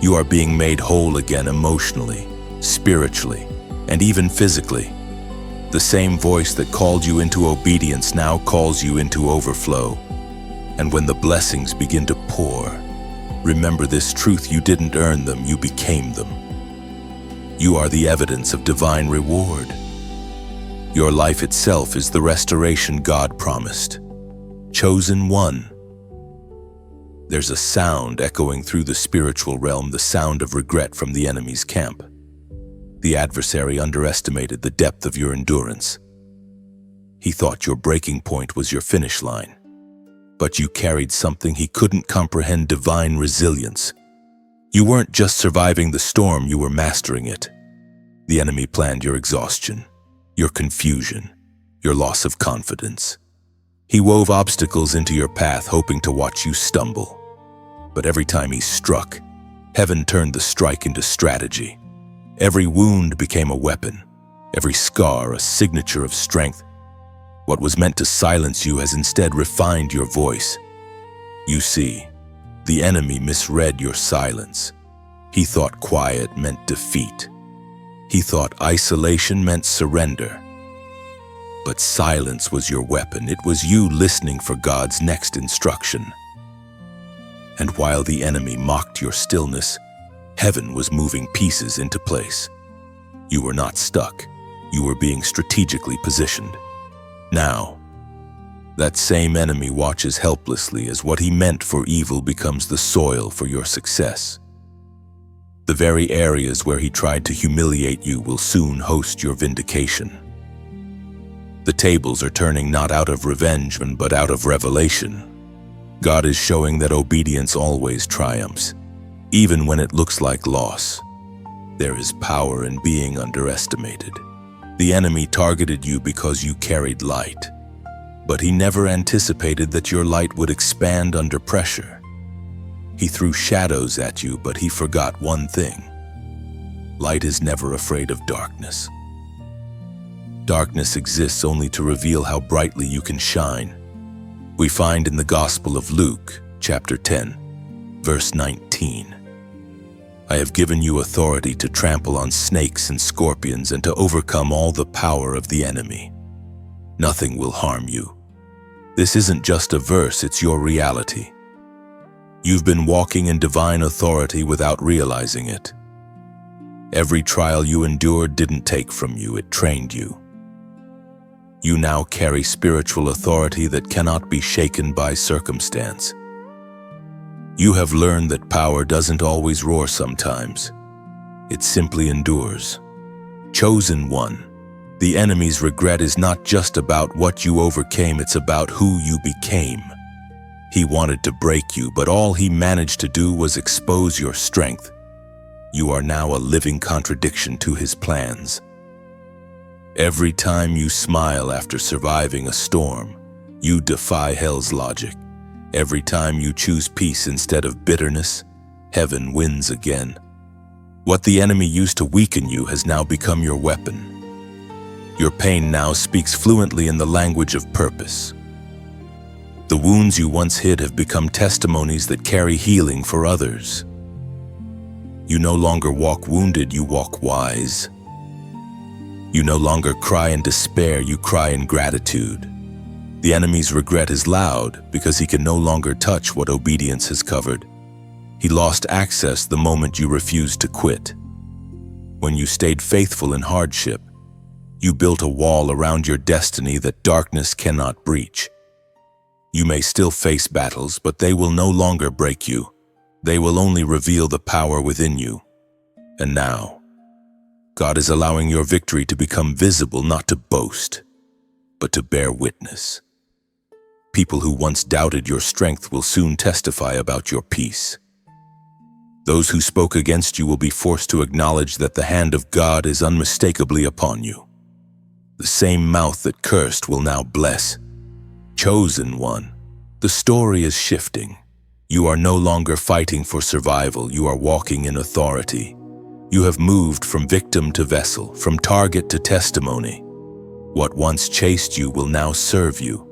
You are being made whole again emotionally, spiritually, and even physically. The same voice that called you into obedience now calls you into overflow. And when the blessings begin to pour, remember this truth: you didn't earn them, you became them. You are the evidence of divine reward. Your life itself is the restoration God promised. Chosen one. There's a sound echoing through the spiritual realm, the sound of regret from the enemy's camp. The adversary underestimated the depth of your endurance. He thought your breaking point was your finish line. But you carried something he couldn't comprehend: divine resilience. You weren't just surviving the storm, you were mastering it. The enemy planned your exhaustion, your confusion, your loss of confidence. He wove obstacles into your path, hoping to watch you stumble. But every time he struck, heaven turned the strike into strategy. Every wound became a weapon, every scar a signature of strength. What was meant to silence you has instead refined your voice. You see, the enemy misread your silence. He thought quiet meant defeat. He thought isolation meant surrender. But silence was your weapon. It was you listening for God's next instruction. And while the enemy mocked your stillness, heaven was moving pieces into place. You were not stuck. You were being strategically positioned. Now, that same enemy watches helplessly as what he meant for evil becomes the soil for your success. The very areas where he tried to humiliate you will soon host your vindication. The tables are turning not out of revenge, but out of revelation. God is showing that obedience always triumphs, even when it looks like loss. There is power in being underestimated. The enemy targeted you because you carried light, but he never anticipated that your light would expand under pressure. He threw shadows at you, but he forgot one thing. Light is never afraid of darkness. Darkness exists only to reveal how brightly you can shine. We find in the Gospel of Luke, chapter 10, verse 19. I have given you authority to trample on snakes and scorpions and to overcome all the power of the enemy. Nothing will harm you. This isn't just a verse, it's your reality. You've been walking in divine authority without realizing it. Every trial you endured didn't take from you, it trained you. You now carry spiritual authority that cannot be shaken by circumstance. You have learned that power doesn't always roar sometimes. It simply endures. Chosen one. The enemy's regret is not just about what you overcame, it's about who you became. He wanted to break you, but all he managed to do was expose your strength. You are now a living contradiction to his plans. Every time you smile after surviving a storm, you defy hell's logic. Every time you choose peace instead of bitterness, heaven wins again. What the enemy used to weaken you has now become your weapon. Your pain now speaks fluently in the language of purpose. The wounds you once hid have become testimonies that carry healing for others. You no longer walk wounded, you walk wise. You no longer cry in despair, you cry in gratitude. The enemy's regret is loud because he can no longer touch what obedience has covered. He lost access the moment you refused to quit. When you stayed faithful in hardship, you built a wall around your destiny that darkness cannot breach. You may still face battles, but they will no longer break you. They will only reveal the power within you. And now, God is allowing your victory to become visible, not to boast, but to bear witness. People who once doubted your strength will soon testify about your peace. Those who spoke against you will be forced to acknowledge that the hand of God is unmistakably upon you. The same mouth that cursed will now bless. Chosen one, the story is shifting. You are no longer fighting for survival, you are walking in authority. You have moved from victim to vessel, from target to testimony. What once chased you will now serve you.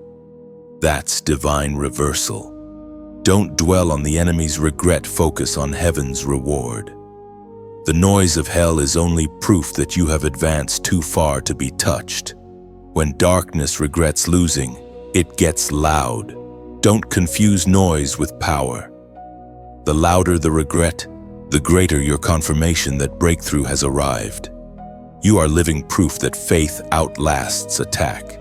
That's divine reversal. Don't dwell on the enemy's regret, focus on heaven's reward. The noise of hell is only proof that you have advanced too far to be touched. When darkness regrets losing, it gets loud. Don't confuse noise with power. The louder the regret, the greater your confirmation that breakthrough has arrived. You are living proof that faith outlasts attack.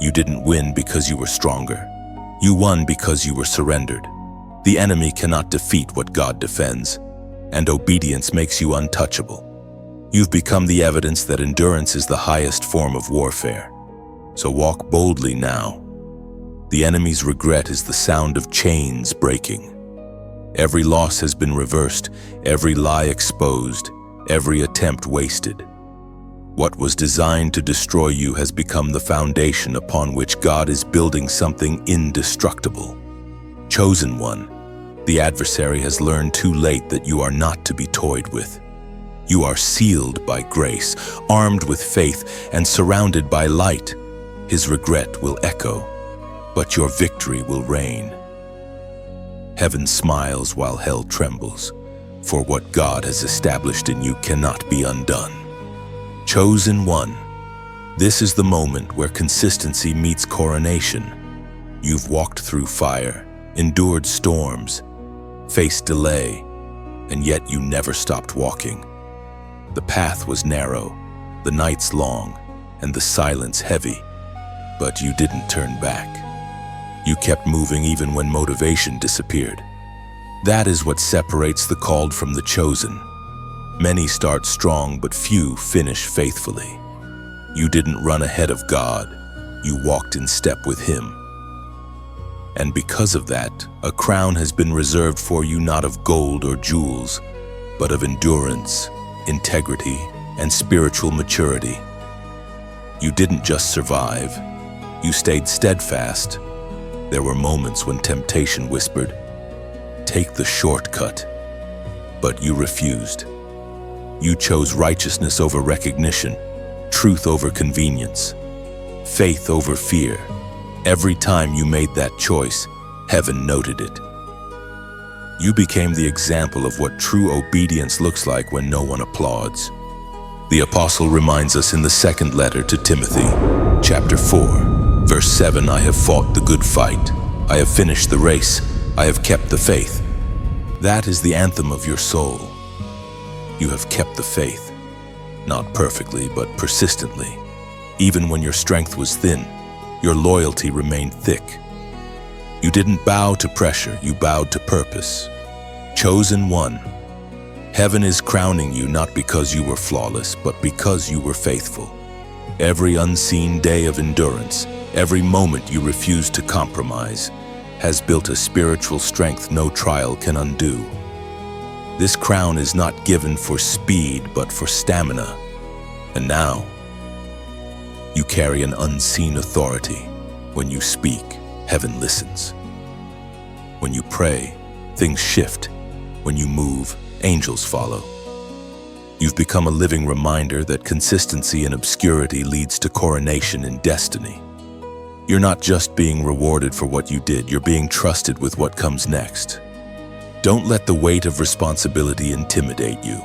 You didn't win because you were stronger. You won because you were surrendered. The enemy cannot defeat what God defends, and obedience makes you untouchable. You've become the evidence that endurance is the highest form of warfare. So walk boldly now. The enemy's regret is the sound of chains breaking. Every loss has been reversed, every lie exposed, every attempt wasted. What was designed to destroy you has become the foundation upon which God is building something indestructible. Chosen one, the adversary has learned too late that you are not to be toyed with. You are sealed by grace, armed with faith, and surrounded by light. His regret will echo, but your victory will reign. Heaven smiles while hell trembles, for what God has established in you cannot be undone. Chosen one, this is the moment where consistency meets coronation. You've walked through fire, endured storms, faced delay, and yet you never stopped walking. The path was narrow, the nights long, and the silence heavy, but you didn't turn back. You kept moving even when motivation disappeared. That is what separates the called from the chosen. Many start strong, but few finish faithfully. You didn't run ahead of God, you walked in step with Him. And because of that, a crown has been reserved for you, not of gold or jewels, but of endurance, integrity, and spiritual maturity. You didn't just survive, you stayed steadfast. There were moments when temptation whispered, "Take the shortcut," but you refused. You chose righteousness over recognition, truth over convenience, faith over fear. Every time you made that choice, heaven noted it. You became the example of what true obedience looks like when no one applauds. The apostle reminds us in the second letter to Timothy, chapter 4, verse 7, "I have fought the good fight. I have finished the race. I have kept the faith." That is the anthem of your soul. You have kept the faith, not perfectly, but persistently. Even when your strength was thin, your loyalty remained thick. You didn't bow to pressure, you bowed to purpose. Chosen one, heaven is crowning you not because you were flawless, but because you were faithful. Every unseen day of endurance, every moment you refused to compromise, has built a spiritual strength no trial can undo. This crown is not given for speed, but for stamina. And now, you carry an unseen authority. When you speak, heaven listens. When you pray, things shift. When you move, angels follow. You've become a living reminder that consistency in obscurity leads to coronation in destiny. You're not just being rewarded for what you did, you're being trusted with what comes next. Don't let the weight of responsibility intimidate you.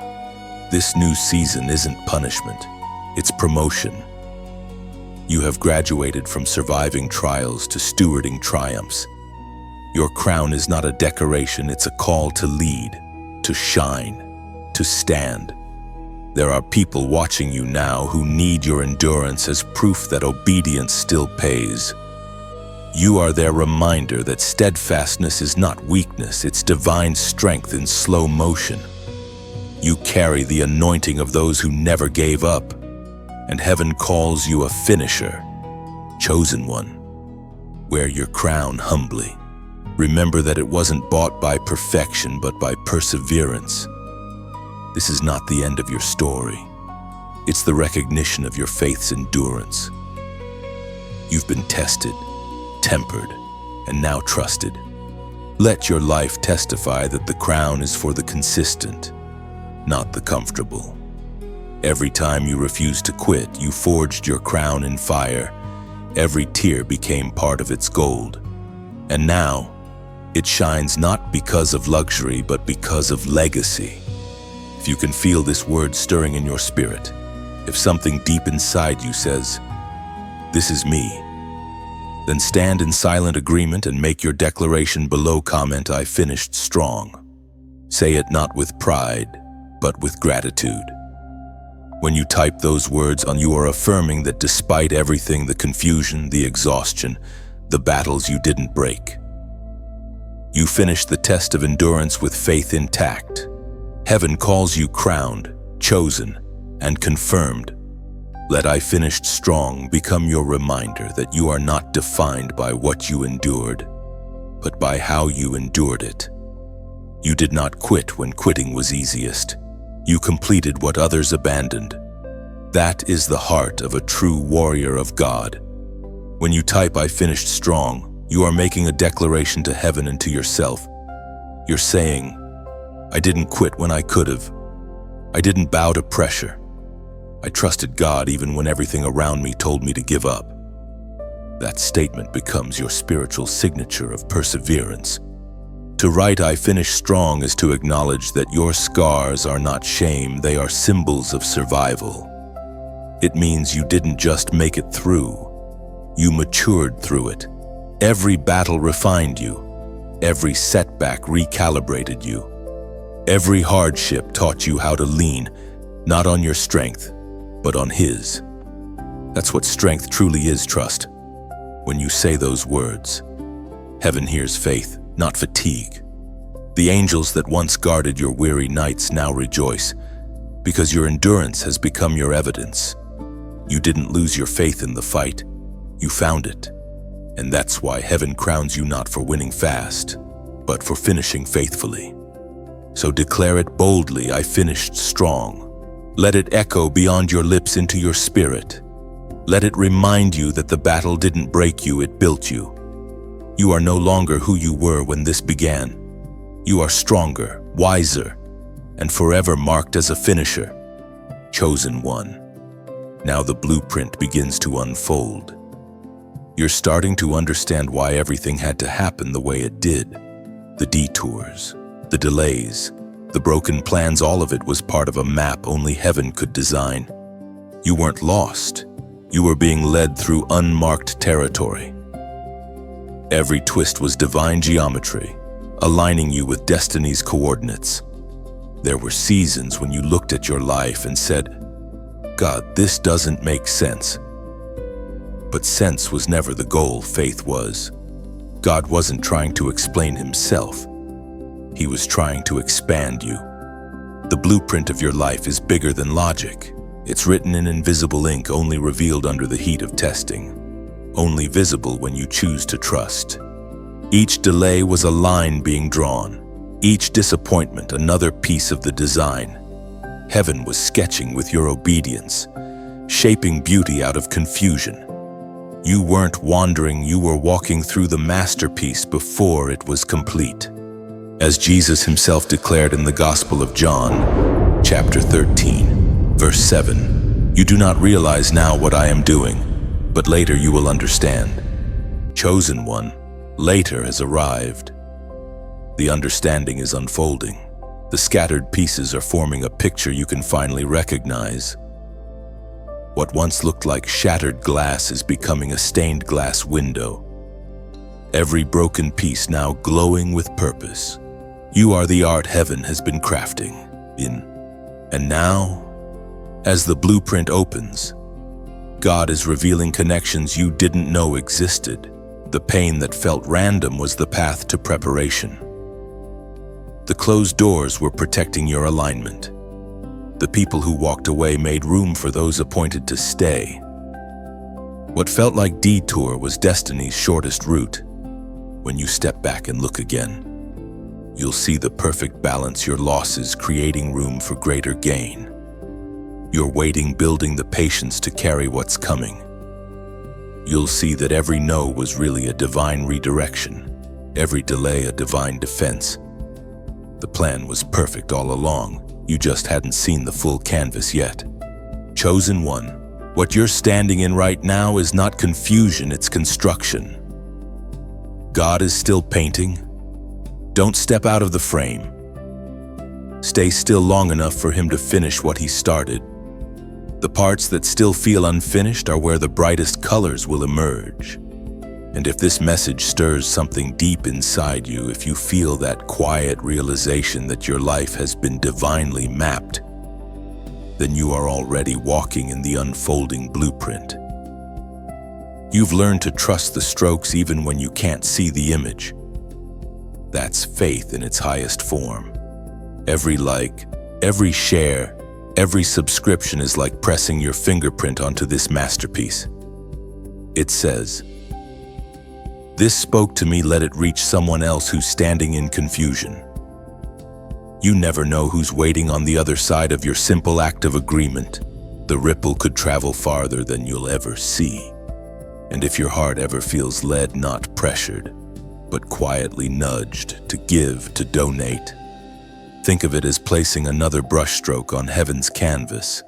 This new season isn't punishment, it's promotion. You have graduated from surviving trials to stewarding triumphs. Your crown is not a decoration, it's a call to lead, to shine, to stand. There are people watching you now who need your endurance as proof that obedience still pays. You are their reminder that steadfastness is not weakness, it's divine strength in slow motion. You carry the anointing of those who never gave up, and heaven calls you a finisher. Chosen one, wear your crown humbly. Remember that it wasn't bought by perfection, but by perseverance. This is not the end of your story. It's the recognition of your faith's endurance. You've been tested, tempered, and now trusted. Let your life testify that the crown is for the consistent. not the comfortable. Every time you refused to quit, you forged your crown in fire. Every tear became part of its gold. And now, it shines not because of luxury, but because of legacy. If you can feel this word stirring in your spirit, if something deep inside you says, "This is me," then stand in silent agreement and make your declaration below. Comment, "I finished strong." Say it not with pride, but with gratitude. When you type those words on, you are affirming that despite everything, the confusion, the exhaustion, the battles, you didn't break. You finished the test of endurance with faith intact. Heaven calls you crowned, chosen, and confirmed. Let "I finished strong" become your reminder that you are not defined by what you endured, but by how you endured it. You did not quit when quitting was easiest. You completed what others abandoned. That is the heart of a true warrior of God. When you type "I finished strong," you are making a declaration to heaven and to yourself. You're saying, "I didn't quit when I could have. I didn't bow to pressure. I trusted God even when everything around me told me to give up." That statement becomes your spiritual signature of perseverance. To write "I finished strong" is to acknowledge that your scars are not shame, they are symbols of survival. It means you didn't just make it through, you matured through it. Every battle refined you. Every setback recalibrated you. Every hardship taught you how to lean, not on your strength, but on His. That's what strength truly is, trust. When you say those words, heaven hears faith, not fatigue. The angels that once guarded your weary nights now rejoice, because your endurance has become your evidence. You didn't lose your faith in the fight, you found it. And that's why heaven crowns you not for winning fast, but for finishing faithfully. So declare it boldly, "I finished strong." Let it echo beyond your lips into your spirit. Let it remind you that the battle didn't break you, it built you. You are no longer who you were when this began. You are stronger, wiser, and forever marked as a finisher. Chosen one. Now the blueprint begins to unfold. You're starting to understand why everything had to happen the way it did. The detours, the delays, the broken plans, all of it was part of a map only heaven could design. You weren't lost. You were being led through unmarked territory. Every twist was divine geometry, aligning you with destiny's coordinates. There were seasons when you looked at your life and said, "God, this doesn't make sense." But sense was never the goal, faith was. God wasn't trying to explain Himself. He was trying to expand you. The blueprint of your life is bigger than logic. It's written in invisible ink, only revealed under the heat of testing. Only visible when you choose to trust. Each delay was a line being drawn. Each disappointment, another piece of the design. Heaven was sketching with your obedience, shaping beauty out of confusion. You weren't wandering, you were walking through the masterpiece before it was complete. As Jesus Himself declared in the Gospel of John, chapter 13, verse 7, "You do not realize now what I am doing, but later you will understand." Chosen one, later has arrived. The understanding is unfolding. The scattered pieces are forming a picture you can finally recognize. What once looked like shattered glass is becoming a stained glass window. Every broken piece now glowing with purpose. You are the art heaven has been crafting in. And now, as the blueprint opens, God is revealing connections you didn't know existed. The pain that felt random was the path to preparation. The closed doors were protecting your alignment. The people who walked away made room for those appointed to stay. What felt like detour was destiny's shortest route. When you step back and look again, you'll see the perfect balance, your losses creating room for greater gain. Your waiting building the patience to carry what's coming. You'll see that every no was really a divine redirection, every delay a divine defense. The plan was perfect all along. You just hadn't seen the full canvas yet. Chosen one, what you're standing in right now is not confusion, it's construction. God is still painting. Don't step out of the frame. Stay still long enough for him to finish what he started. The parts that still feel unfinished are where the brightest colors will emerge. And if this message stirs something deep inside you, if you feel that quiet realization that your life has been divinely mapped, then you are already walking in the unfolding blueprint. You've learned to trust the strokes even when you can't see the image. That's faith in its highest form. Every like, every share, every subscription is like pressing your fingerprint onto this masterpiece. It says, "This spoke to me, let it reach someone else who's standing in confusion." You never know who's waiting on the other side of your simple act of agreement. The ripple could travel farther than you'll ever see. And if your heart ever feels led, not pressured, but quietly nudged to give, to donate, think of it as placing another brushstroke on heaven's canvas.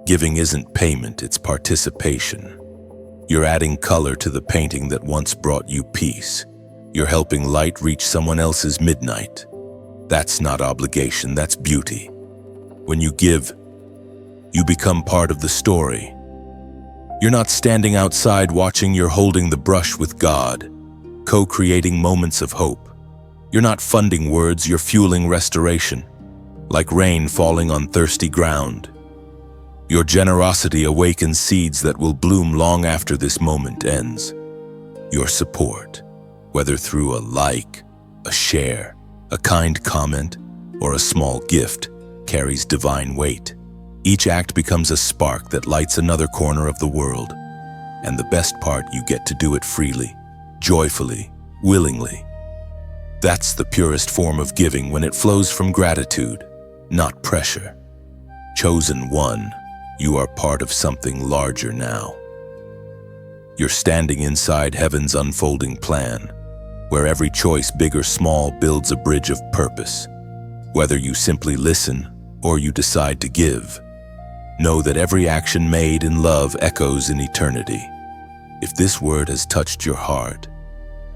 Giving isn't payment, it's participation. You're adding color to the painting that once brought you peace. You're helping light reach someone else's midnight. That's not obligation, that's beauty. When you give, you become part of the story. You're not standing outside watching, you're holding the brush with God, co-creating moments of hope. You're not funding words, you're fueling restoration, like rain falling on thirsty ground. Your generosity awakens seeds that will bloom long after this moment ends. Your support, whether through a like, a share, a kind comment, or a small gift, carries divine weight. Each act becomes a spark that lights another corner of the world. And the best part, you get to do it freely, joyfully, willingly. That's the purest form of giving, when it flows from gratitude, not pressure. Chosen one, you are part of something larger now. You're standing inside heaven's unfolding plan, where every choice, big or small, builds a bridge of purpose. Whether you simply listen or you decide to give, know that every action made in love echoes in eternity. If this word has touched your heart,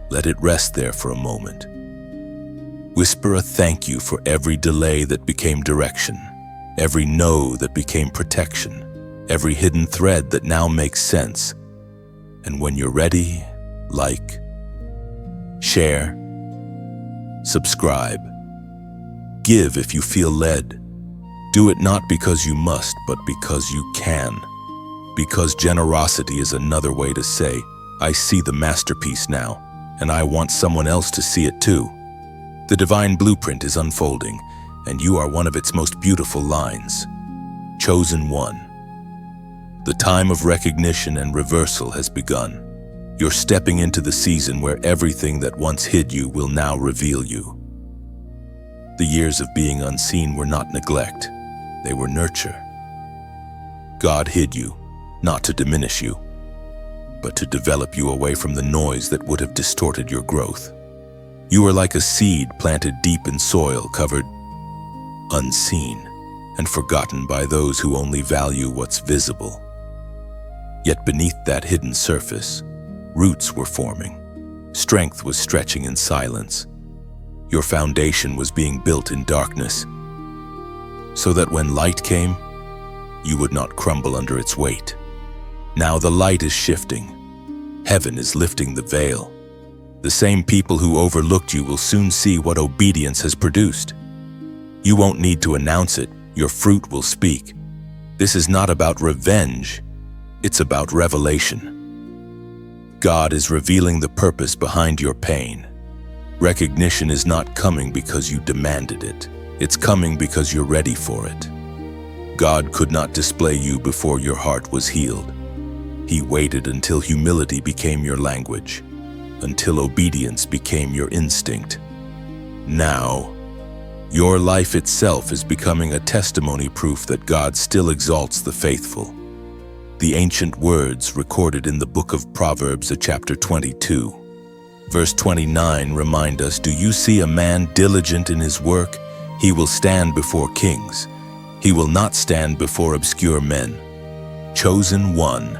let it rest there for a moment. Whisper a thank you for every delay that became direction, every no that became protection, every hidden thread that now makes sense. And when you're ready, like, share, subscribe, give if you feel led. Do it not because you must, but because you can. Because generosity is another way to say, I see the masterpiece now, and I want someone else to see it too. The divine blueprint is unfolding, and you are one of its most beautiful lines. Chosen one. The time of recognition and reversal has begun. You're stepping into the season where everything that once hid you will now reveal you. The years of being unseen were not neglect, they were nurture. God hid you, not to diminish you, but to develop you away from the noise that would have distorted your growth. You are like a seed planted deep in soil, covered, unseen, and forgotten by those who only value what's visible. Yet beneath that hidden surface, roots were forming. Strength was stretching in silence. Your foundation was being built in darkness, so that when light came, you would not crumble under its weight. Now the light is shifting. Heaven is lifting the veil. The same people who overlooked you will soon see what obedience has produced. You won't need to announce it, your fruit will speak. This is not about revenge, it's about revelation. God is revealing the purpose behind your pain. Recognition is not coming because you demanded it. It's coming because you're ready for it. God could not display you before your heart was healed. He waited until humility became your language, until obedience became your instinct. Now, your life itself is becoming a testimony, proof that God still exalts the faithful. The ancient words recorded in the book of Proverbs, chapter 22, verse 29 remind us, "Do you see a man diligent in his work? He will stand before kings. He will not stand before obscure men. Chosen one,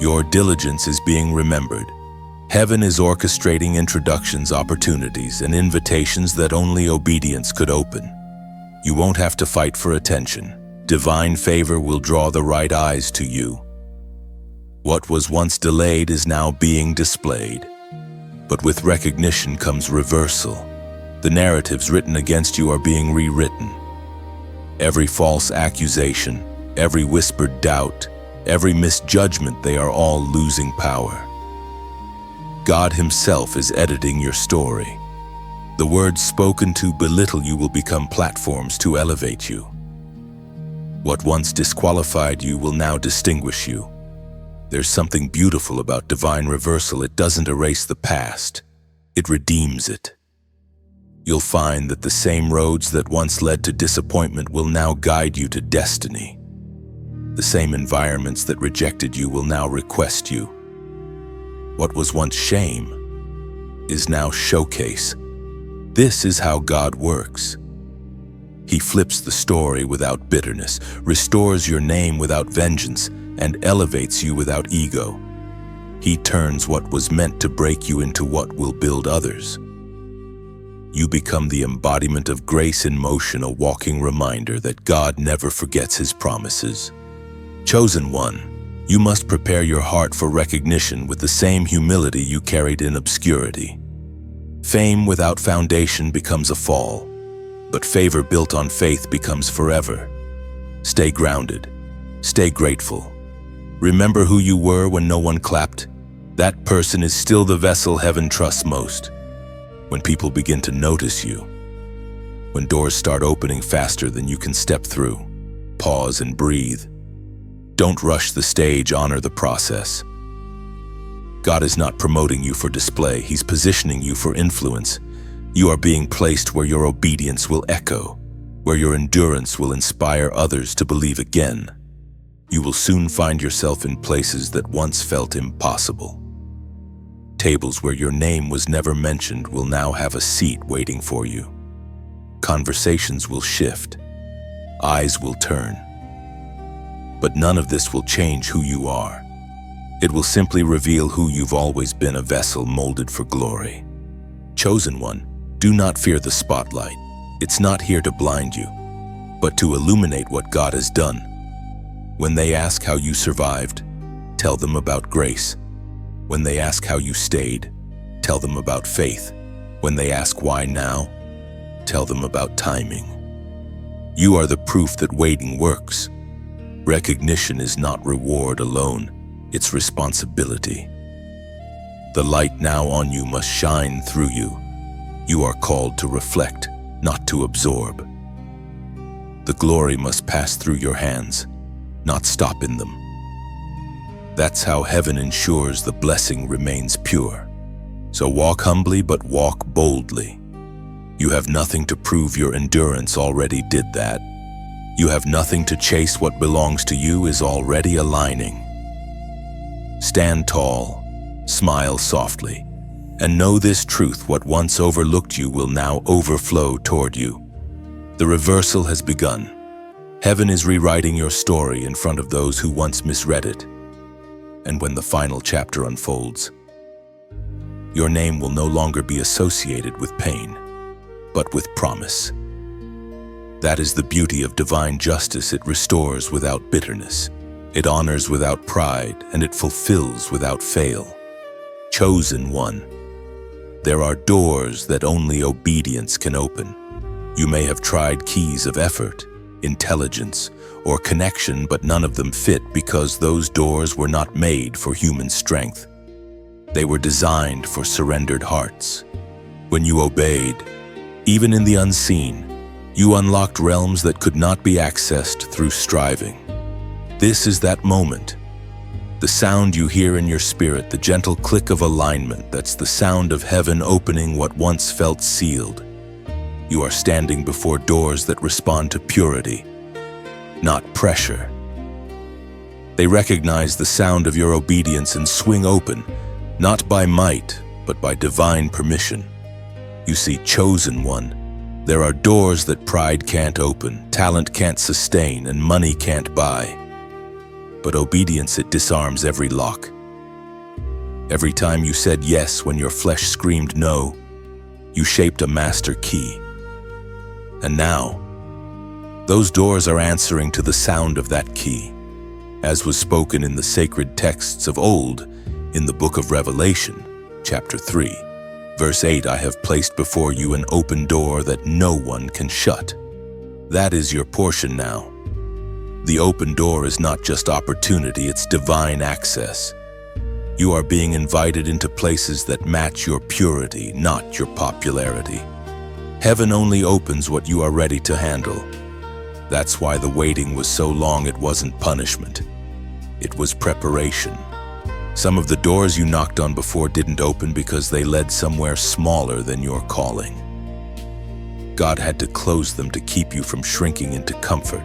your diligence is being remembered. Heaven is orchestrating introductions, opportunities, and invitations that only obedience could open. You won't have to fight for attention. Divine favor will draw the right eyes to you. What was once delayed is now being displayed. But with recognition comes reversal. The narratives written against you are being rewritten. Every false accusation, every whispered doubt, every misjudgment, they are all losing power. God Himself is editing your story. The words spoken to belittle you will become platforms to elevate you. What once disqualified you will now distinguish you. There's something beautiful about divine reversal. It doesn't erase the past, it redeems it. You'll find that the same roads that once led to disappointment will now guide you to destiny. The same environments that rejected you will now request you. What was once shame is now showcase. This is how God works. He flips the story without bitterness, restores your name without vengeance, and elevates you without ego. He turns what was meant to break you into what will build others. You become the embodiment of grace in motion, a walking reminder that God never forgets His promises. Chosen one, you must prepare your heart for recognition with the same humility you carried in obscurity. Fame without foundation becomes a fall, but favor built on faith becomes forever. Stay grounded. Stay grateful. Remember who you were when no one clapped. That person is still the vessel heaven trusts most. When people begin to notice you, when doors start opening faster than you can step through, pause and breathe. Don't rush the stage, honor the process. God is not promoting you for display, He's positioning you for influence. You are being placed where your obedience will echo, where your endurance will inspire others to believe again. You will soon find yourself in places that once felt impossible. Tables where your name was never mentioned will now have a seat waiting for you. Conversations will shift. Eyes will turn. But none of this will change who you are. It will simply reveal who you've always been, a vessel molded for glory. Chosen one, do not fear the spotlight. It's not here to blind you, but to illuminate what God has done. When they ask how you survived, tell them about grace. When they ask how you stayed, tell them about faith. When they ask why now, tell them about timing. You are the proof that waiting works. Recognition is not reward alone, it's responsibility. The light now on you must shine through you. You are called to reflect, not to absorb. The glory must pass through your hands, not stop in them. That's how heaven ensures the blessing remains pure. So walk humbly, but walk boldly. You have nothing to prove, your endurance already did that. You have nothing to chase, what belongs to you is already aligning. Stand tall, smile softly, and know this truth: what once overlooked you will now overflow toward you. The reversal has begun. Heaven is rewriting your story in front of those who once misread it. And when the final chapter unfolds, your name will no longer be associated with pain, but with promise. That is the beauty of divine justice. It restores without bitterness. It honors without pride, and it fulfills without fail. Chosen one, there are doors that only obedience can open. You may have tried keys of effort, intelligence, or connection, but none of them fit because those doors were not made for human strength. They were designed for surrendered hearts. When you obeyed, even in the unseen, you unlocked realms that could not be accessed through striving. This is that moment. The sound you hear in your spirit, the gentle click of alignment, that's the sound of heaven opening what once felt sealed. You are standing before doors that respond to purity, not pressure. They recognize the sound of your obedience and swing open, not by might, but by divine permission. You see, chosen one, There are doors that pride can't open, talent can't sustain, and money can't buy. But obedience, it disarms every lock. Every time you said yes when your flesh screamed no, you shaped a master key. And now, those doors are answering to the sound of that key, as was spoken in the sacred texts of old in the book of Revelation, chapter 3, verse 8, I have placed before you an open door that no one can shut. That is your portion now. The open door is not just opportunity, it's divine access. You are being invited into places that match your purity, not your popularity. Heaven only opens what you are ready to handle. That's why the waiting was so long. It wasn't punishment. It was preparation. Some of the doors you knocked on before didn't open because they led somewhere smaller than your calling. God had to close them to keep you from shrinking into comfort.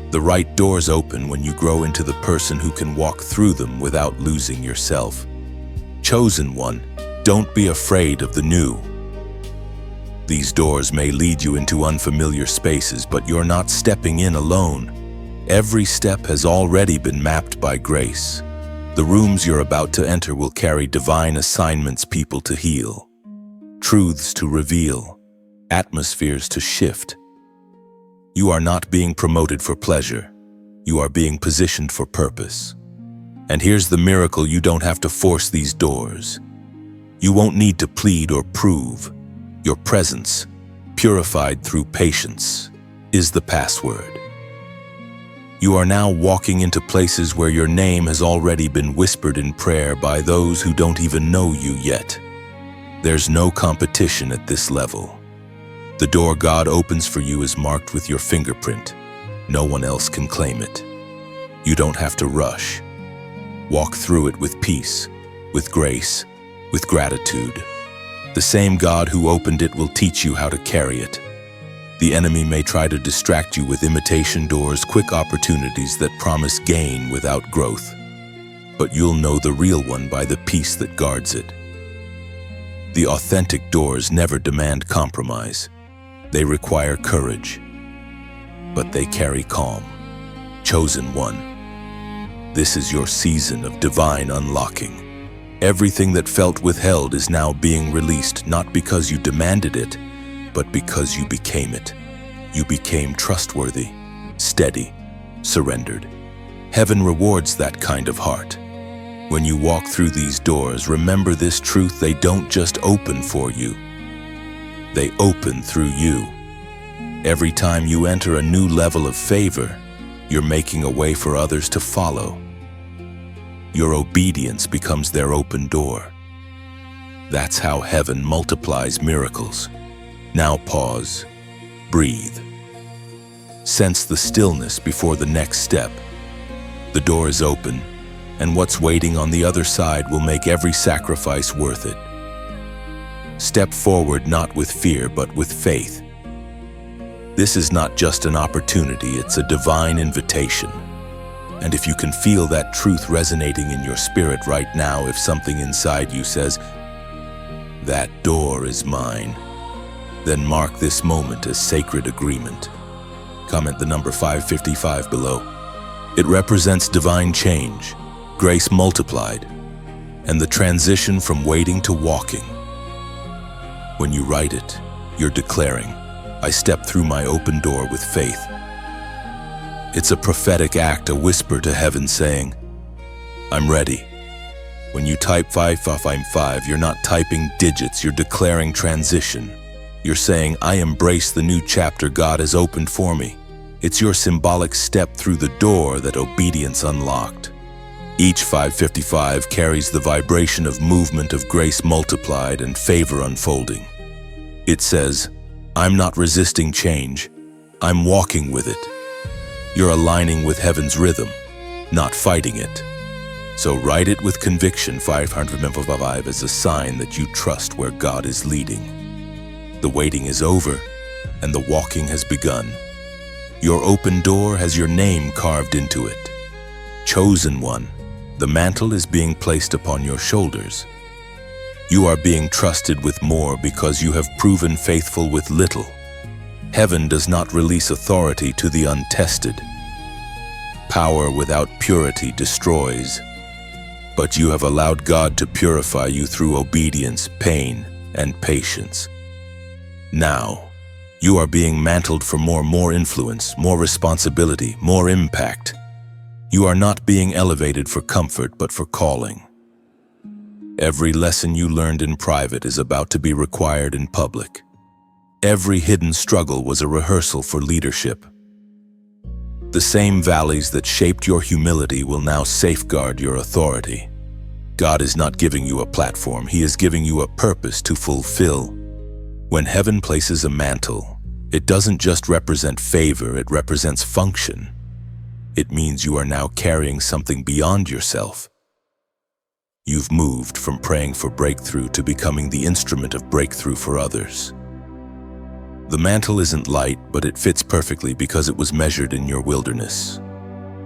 The right doors open when you grow into the person who can walk through them without losing yourself. Chosen one, don't be afraid of the new. These doors may lead you into unfamiliar spaces, but you're not stepping in alone. Every step has already been mapped by grace. The rooms you're about to enter will carry divine assignments, people to heal, truths to reveal, atmospheres to shift. You are not being promoted for pleasure. You are being positioned for purpose. And here's the miracle: you don't have to force these doors. You won't need to plead or prove. Your presence, purified through patience, is the password. You are now walking into places where your name has already been whispered in prayer by those who don't even know you yet. There's no competition at this level. The door God opens for you is marked with your fingerprint. No one else can claim it. You don't have to rush. Walk through it with peace, with grace, with gratitude. The same God who opened it will teach you how to carry it. The enemy may try to distract you with imitation doors, quick opportunities that promise gain without growth. But you'll know the real one by the peace that guards it. The authentic doors never demand compromise. They require courage, but they carry calm. Chosen one, this is your season of divine unlocking. Everything that felt withheld is now being released, not because you demanded it, but because you became it. You became trustworthy, steady, surrendered. Heaven rewards that kind of heart. When you walk through these doors, remember this truth: they don't just open for you. They open through you. Every time you enter a new level of favor, you're making a way for others to follow. Your obedience becomes their open door. That's how heaven multiplies miracles. Now pause, breathe. Sense the stillness before the next step. The door is open, and what's waiting on the other side will make every sacrifice worth it. Step forward not with fear, but with faith. This is not just an opportunity, it's a divine invitation. And if you can feel that truth resonating in your spirit right now, if something inside you says, "That door is mine," then mark this moment as sacred agreement. Comment the number 555 below. It represents divine change, grace multiplied, and the transition from waiting to walking. When you write it, you're declaring, "I step through my open door with faith." It's a prophetic act, a whisper to heaven saying, "I'm ready." When you type 555, you're not typing digits, you're declaring transition. You're saying, "I embrace the new chapter God has opened for me." It's your symbolic step through the door that obedience unlocked. Each 555 carries the vibration of movement, of grace multiplied, and favor unfolding. It says, "I'm not resisting change, I'm walking with it." You're aligning with heaven's rhythm, not fighting it. So write it with conviction. 555 as a sign that you trust where God is leading. The waiting is over, and the walking has begun. Your open door has your name carved into it. Chosen one, the mantle is being placed upon your shoulders. You are being trusted with more because you have proven faithful with little. Heaven does not release authority to the untested. Power without purity destroys. But you have allowed God to purify you through obedience, pain, and patience. Now, you are being mantled for more influence, more responsibility, more impact. You are not being elevated for comfort, but for calling. Every lesson you learned in private is about to be required in public. Every hidden struggle was a rehearsal for leadership. The same valleys that shaped your humility will now safeguard your authority. God is not giving you a platform, He is giving you a purpose to fulfill. When heaven places a mantle, it doesn't just represent favor, it represents function. It means you are now carrying something beyond yourself. You've moved from praying for breakthrough to becoming the instrument of breakthrough for others. The mantle isn't light, but it fits perfectly because it was measured in your wilderness.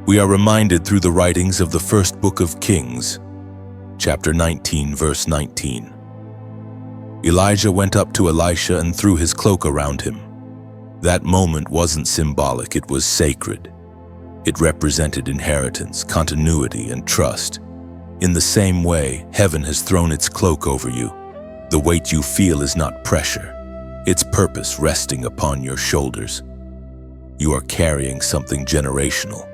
We are reminded through the writings of the first book of Kings, chapter 19, verse 19. Elijah went up to Elisha and threw his cloak around him. That moment wasn't symbolic, it was sacred. It represented inheritance, continuity, and trust. In the same way, heaven has thrown its cloak over you. The weight you feel is not pressure. It's purpose resting upon your shoulders. You are carrying something generational.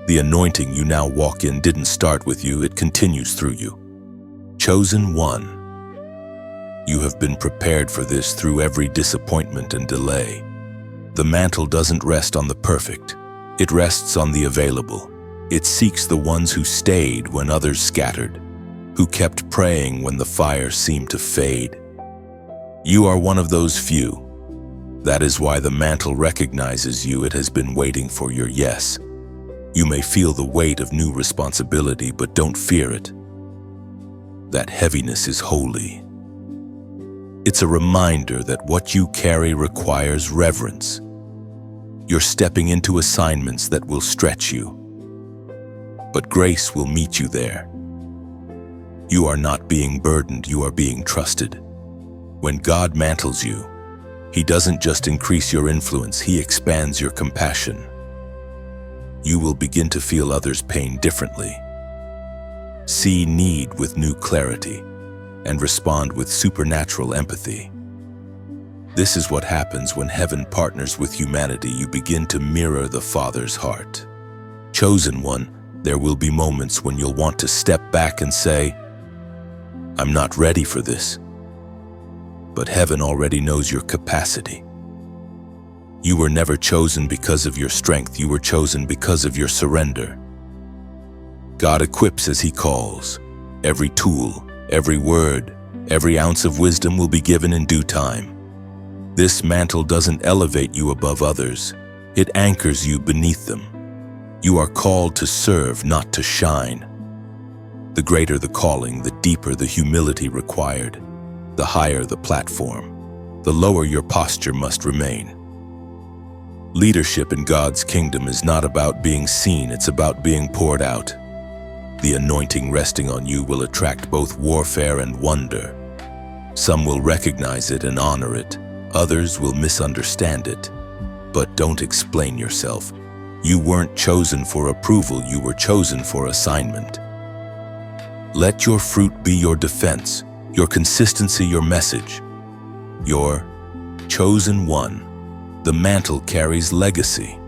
The anointing you now walk in didn't start with you, it continues through you. Chosen one. You have been prepared for this through every disappointment and delay. The mantle doesn't rest on the perfect. It rests on the available. It seeks the ones who stayed when others scattered, who kept praying when the fire seemed to fade. You are one of those few. That is why the mantle recognizes you. It has been waiting for your yes. You may feel the weight of new responsibility, but don't fear it. That heaviness is holy. It's a reminder that what you carry requires reverence. You're stepping into assignments that will stretch you, but grace will meet you there. You are not being burdened, you are being trusted. When God mantles you, He doesn't just increase your influence, He expands your compassion. You will begin to feel others' pain differently, see need with new clarity, and respond with supernatural empathy. This is what happens when heaven partners with humanity. You begin to mirror the Father's heart. Chosen one, there will be moments when you'll want to step back and say, I'm not ready for this. But heaven already knows your capacity. You were never chosen because of your strength, you were chosen because of your surrender. God equips as He calls. Every tool, every word, every ounce of wisdom will be given in due time. This mantle doesn't elevate you above others, it anchors you beneath them. You are called to serve, not to shine. The greater the calling, the deeper the humility required. The higher the platform, the lower your posture must remain. Leadership in God's kingdom is not about being seen, it's about being poured out. The anointing resting on you will attract both warfare and wonder. Some will recognize it and honor it, others will misunderstand it. But don't explain yourself. You weren't chosen for approval, you were chosen for assignment. Let your fruit be your defense, your consistency your message. Your chosen one. The mantle carries legacy.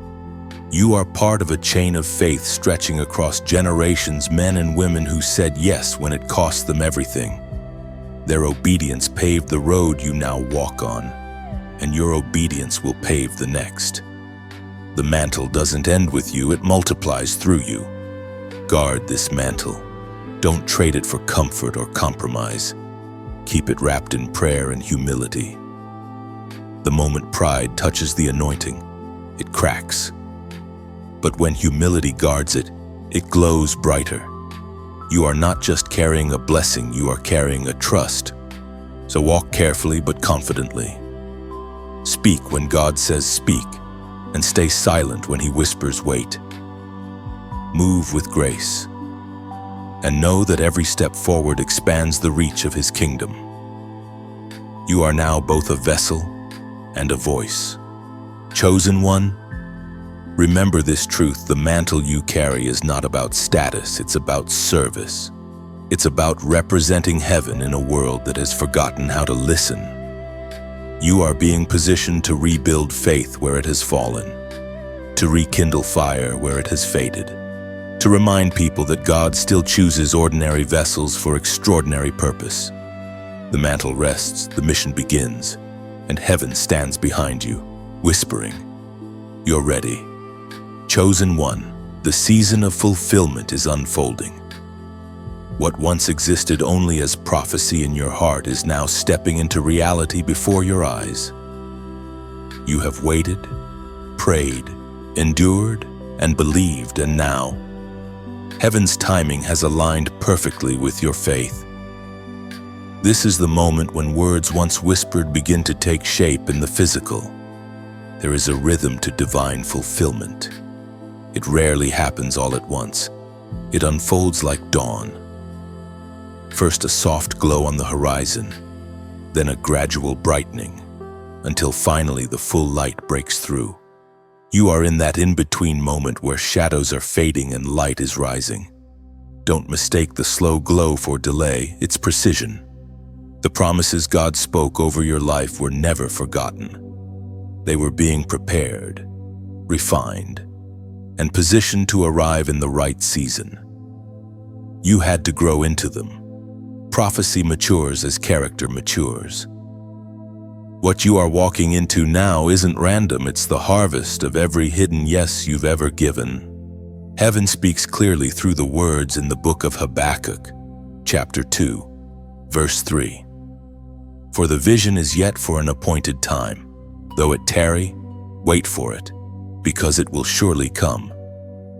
You are part of a chain of faith stretching across generations, men and women who said yes when it cost them everything. Their obedience paved the road you now walk on, and your obedience will pave the next. The mantle doesn't end with you, it multiplies through you. Guard this mantle. Don't trade it for comfort or compromise. Keep it wrapped in prayer and humility. The moment pride touches the anointing, it cracks. But when humility guards it, it glows brighter. You are not just carrying a blessing, you are carrying a trust. So walk carefully but confidently. Speak when God says speak, and stay silent when He whispers wait. Move with grace. and know that every step forward expands the reach of His kingdom. You are now both a vessel and a voice. Chosen one, remember this truth: the mantle you carry is not about status, it's about service. It's about representing heaven in a world that has forgotten how to listen. You are being positioned to rebuild faith where it has fallen, to rekindle fire where it has faded, to remind people that God still chooses ordinary vessels for extraordinary purpose. The mantle rests, the mission begins, and heaven stands behind you, whispering, "You're ready." Chosen one, the season of fulfillment is unfolding. What once existed only as prophecy in your heart is now stepping into reality before your eyes. You have waited, prayed, endured, and believed, and now, heaven's timing has aligned perfectly with your faith. This is the moment when words once whispered begin to take shape in the physical. There is a rhythm to divine fulfillment. It rarely happens all at once. It unfolds like dawn. First a soft glow on the horizon, then a gradual brightening, until finally the full light breaks through. You are in that in-between moment where shadows are fading and light is rising. Don't mistake the slow glow for delay, it's precision. The promises God spoke over your life were never forgotten. They were being prepared, refined, and positioned to arrive in the right season. You had to grow into them. Prophecy matures as character matures. What you are walking into now isn't random, it's the harvest of every hidden yes you've ever given. Heaven speaks clearly through the words in the book of Habakkuk, chapter 2, verse 3. For the vision is yet for an appointed time. Though it tarry, wait for it, because it will surely come.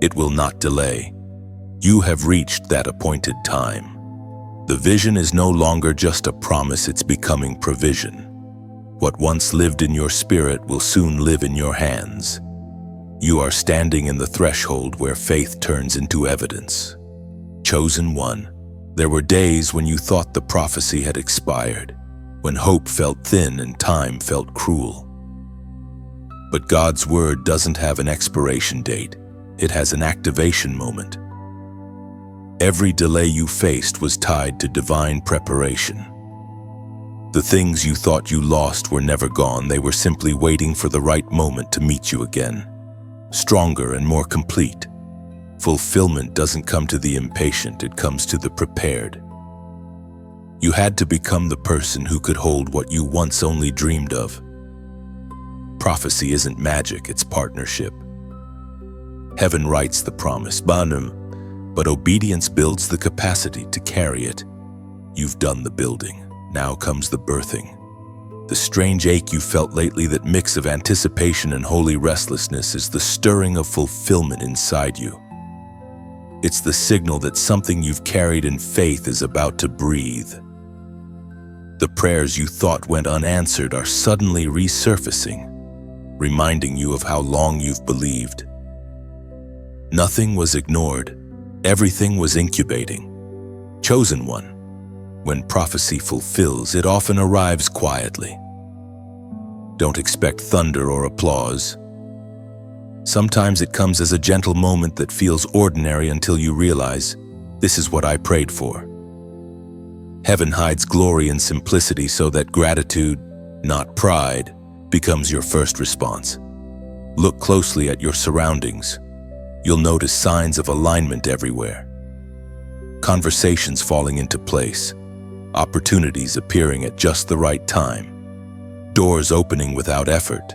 It will not delay. You have reached that appointed time. The vision is no longer just a promise, it's becoming provision. What once lived in your spirit will soon live in your hands. You are standing in the threshold where faith turns into evidence. Chosen one, there were days when you thought the prophecy had expired, when hope felt thin and time felt cruel. But God's word doesn't have an expiration date, it has an activation moment. Every delay you faced was tied to divine preparation. The things you thought you lost were never gone, they were simply waiting for the right moment to meet you again. Stronger and more complete. Fulfillment doesn't come to the impatient, it comes to the prepared. You had to become the person who could hold what you once only dreamed of. Prophecy isn't magic, it's partnership. Heaven writes the promise, but obedience builds the capacity to carry it. You've done the building, now comes the birthing. The strange ache you felt lately, that mix of anticipation and holy restlessness, is the stirring of fulfillment inside you. It's the signal that something you've carried in faith is about to breathe. The prayers you thought went unanswered are suddenly resurfacing, reminding you of how long you've believed. Nothing was ignored. Everything was incubating. Chosen one, when prophecy fulfills, it often arrives quietly. Don't expect thunder or applause. Sometimes it comes as a gentle moment that feels ordinary until you realize, this is what I prayed for. Heaven hides glory in simplicity so that gratitude, not pride, becomes your first response. Look closely at your surroundings. You'll notice signs of alignment everywhere. Conversations falling into place, opportunities appearing at just the right time, doors opening without effort.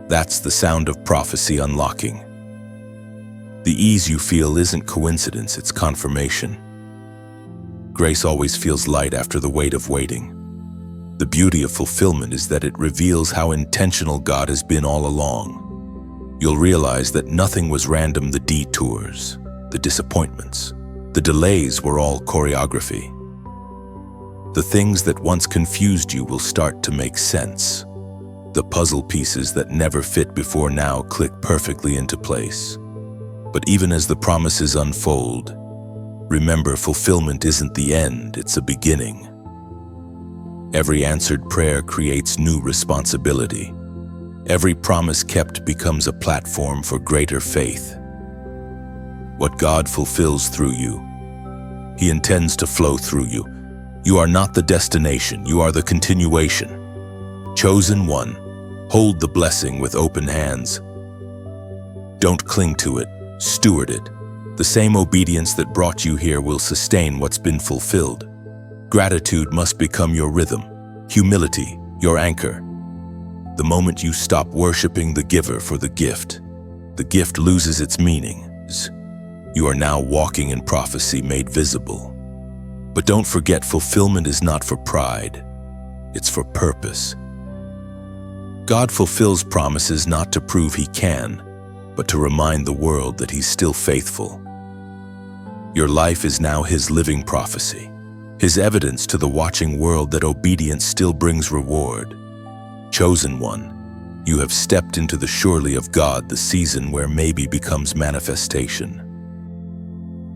That's the sound of prophecy unlocking. The ease you feel isn't coincidence, it's confirmation. Grace always feels light after the weight of waiting. The beauty of fulfillment is that it reveals how intentional God has been all along. You'll realize that nothing was random. The detours, the disappointments, the delays were all choreography. The things that once confused you will start to make sense. The puzzle pieces that never fit before now click perfectly into place. But even as the promises unfold, Remember, fulfillment isn't the end, it's a beginning. Every answered prayer creates new responsibility. Every promise kept becomes a platform for greater faith. What God fulfills through you, He intends to flow through you. You are not the destination, you are the continuation. Chosen one, hold the blessing with open hands. Don't cling to it, steward it. The same obedience that brought you here will sustain what's been fulfilled. Gratitude must become your rhythm, humility your anchor. The moment you stop worshiping the giver for the gift loses its meaning. You are now walking in prophecy made visible. But don't forget, fulfillment is not for pride, it's for purpose. God fulfills promises not to prove He can, but to remind the world that He's still faithful. Your life is now His living prophecy, His evidence to the watching world that obedience still brings reward. Chosen one, you have stepped into the surely of God, the season where maybe becomes manifestation.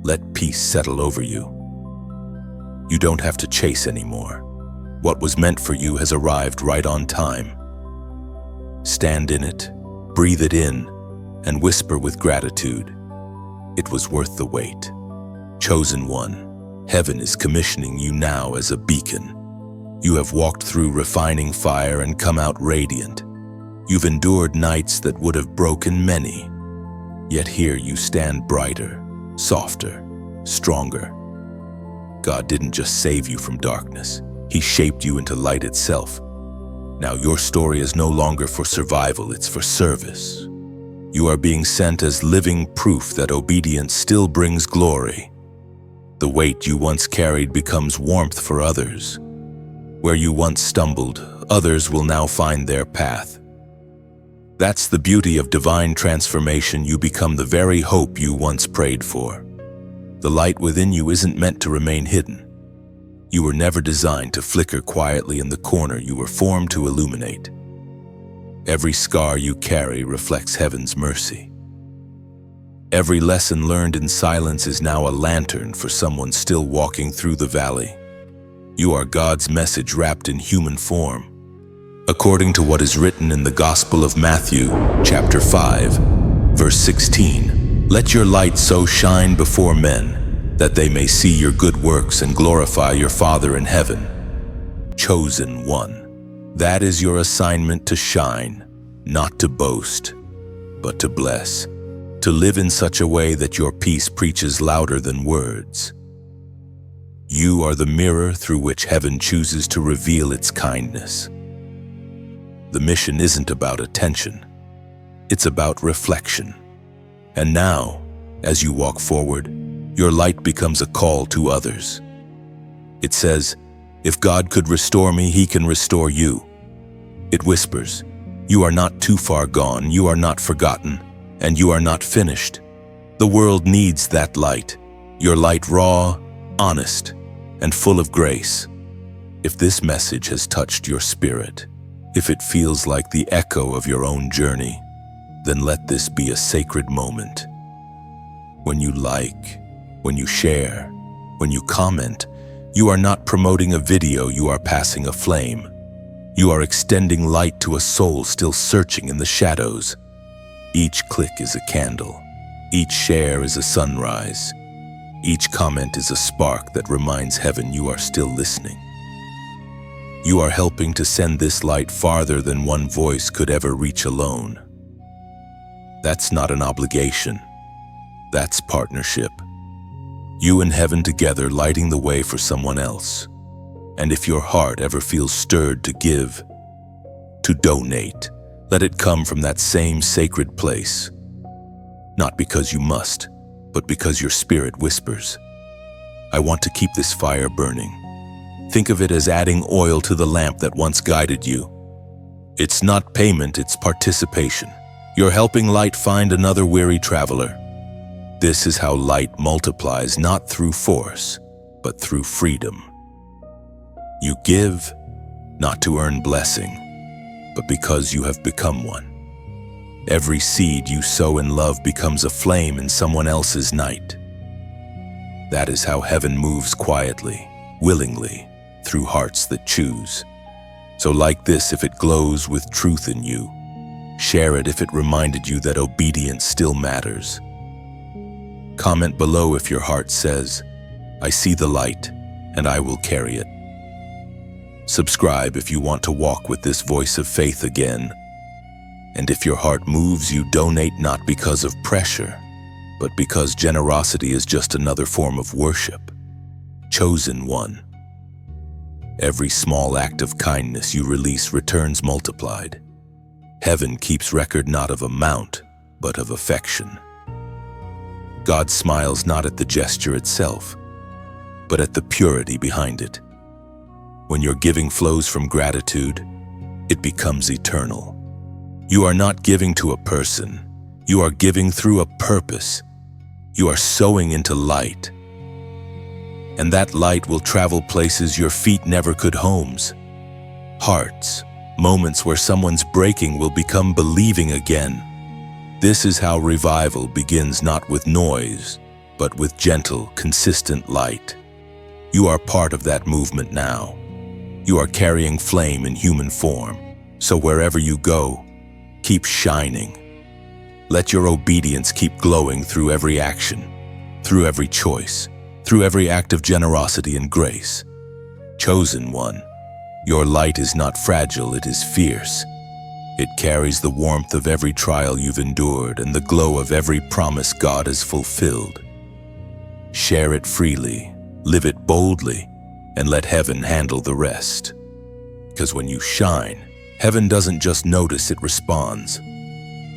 Let peace settle over you. You don't have to chase anymore. What was meant for you has arrived right on time. Stand in it, breathe it in, and whisper with gratitude, it was worth the wait. Chosen one, heaven is commissioning you now as a beacon. You have walked through refining fire and come out radiant. You've endured nights that would have broken many, yet here you stand brighter, softer, stronger. God didn't just save you from darkness, He shaped you into light itself. Now your story is no longer for survival, it's for service. You are being sent as living proof that obedience still brings glory. The weight you once carried becomes warmth for others. Where you once stumbled, others will now find their path. That's the beauty of divine transformation. You become the very hope you once prayed for. The light within you isn't meant to remain hidden. You were never designed to flicker quietly in the corner. You were formed to illuminate. Every scar you carry reflects heaven's mercy. Every lesson learned in silence is now a lantern for someone still walking through the valley. You are God's message wrapped in human form. According to what is written in the Gospel of Matthew, chapter 5, verse 16, let your light so shine before men that they may see your good works and glorify your Father in heaven. Chosen one, that is your assignment, to shine, not to boast, but to bless, to live in such a way that your peace preaches louder than words. You are the mirror through which heaven chooses to reveal its kindness. The mission isn't about attention, it's about reflection. And now, as you walk forward, your light becomes a call to others. It says, if God could restore me, He can restore you. It whispers, you are not too far gone, you are not forgotten, and you are not finished. The world needs that light, your light raw, honest, and full of grace. If this message has touched your spirit, if it feels like the echo of your own journey, then let this be a sacred moment. When you like, when you share, when you comment, you are not promoting a video, you are passing a flame. You are extending light to a soul still searching in the shadows. Each click is a candle. Each share is a sunrise. Each comment is a spark that reminds heaven you are still listening. You are helping to send this light farther than one voice could ever reach alone. That's not an obligation. That's partnership. You and heaven together, lighting the way for someone else. And if your heart ever feels stirred to give, to donate, let it come from that same sacred place. Not because you must, but because your spirit whispers, I want to keep this fire burning. Think of it as adding oil to the lamp that once guided you. It's not payment, it's participation. You're helping light find another weary traveler. This is how light multiplies, not through force, but through freedom. You give, not to earn blessing, but because you have become one. Every seed you sow in love becomes a flame in someone else's night. That is how heaven moves quietly, willingly, through hearts that choose. So like this, if it glows with truth in you, share it if it reminded you that obedience still matters. Comment below if your heart says, "I see the light, and I will carry it." Subscribe if you want to walk with this voice of faith again. And if your heart moves you, donate not because of pressure, but because generosity is just another form of worship. Chosen one. Every small act of kindness you release returns multiplied. Heaven keeps record not of amount, but of affection. God smiles not at the gesture itself, but at the purity behind it. When your giving flows from gratitude, it becomes eternal. You are not giving to a person, you are giving through a purpose. You are sowing into light. And that light will travel places your feet never could. Homes, hearts, moments where someone's breaking will become believing again. This is how revival begins, not with noise, but with gentle, consistent light. You are part of that movement now. You are carrying flame in human form. So wherever you go, keep shining. Let your obedience keep glowing through every action, through every choice, through every act of generosity and grace. Chosen one, your light is not fragile, it is fierce. It carries the warmth of every trial you've endured and the glow of every promise God has fulfilled. Share it freely, live it boldly, and let heaven handle the rest. Because when you shine, heaven doesn't just notice, it responds.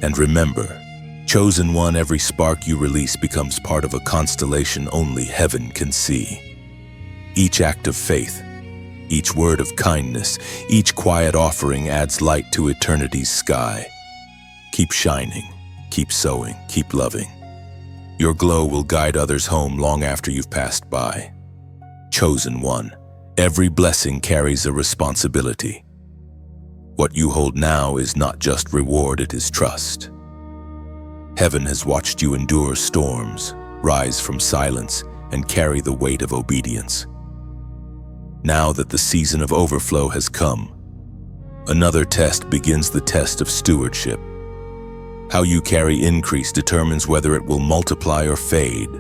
And remember, chosen one, every spark you release becomes part of a constellation only heaven can see. Each act of faith, each word of kindness, each quiet offering adds light to eternity's sky. Keep shining, keep sowing, keep loving. Your glow will guide others home long after you've passed by. Chosen one, every blessing carries a responsibility. What you hold now is not just reward, it is trust. Heaven has watched you endure storms, rise from silence, and carry the weight of obedience. Now that the season of overflow has come, another test begins, the test of stewardship. How you carry increase determines whether it will multiply or fade.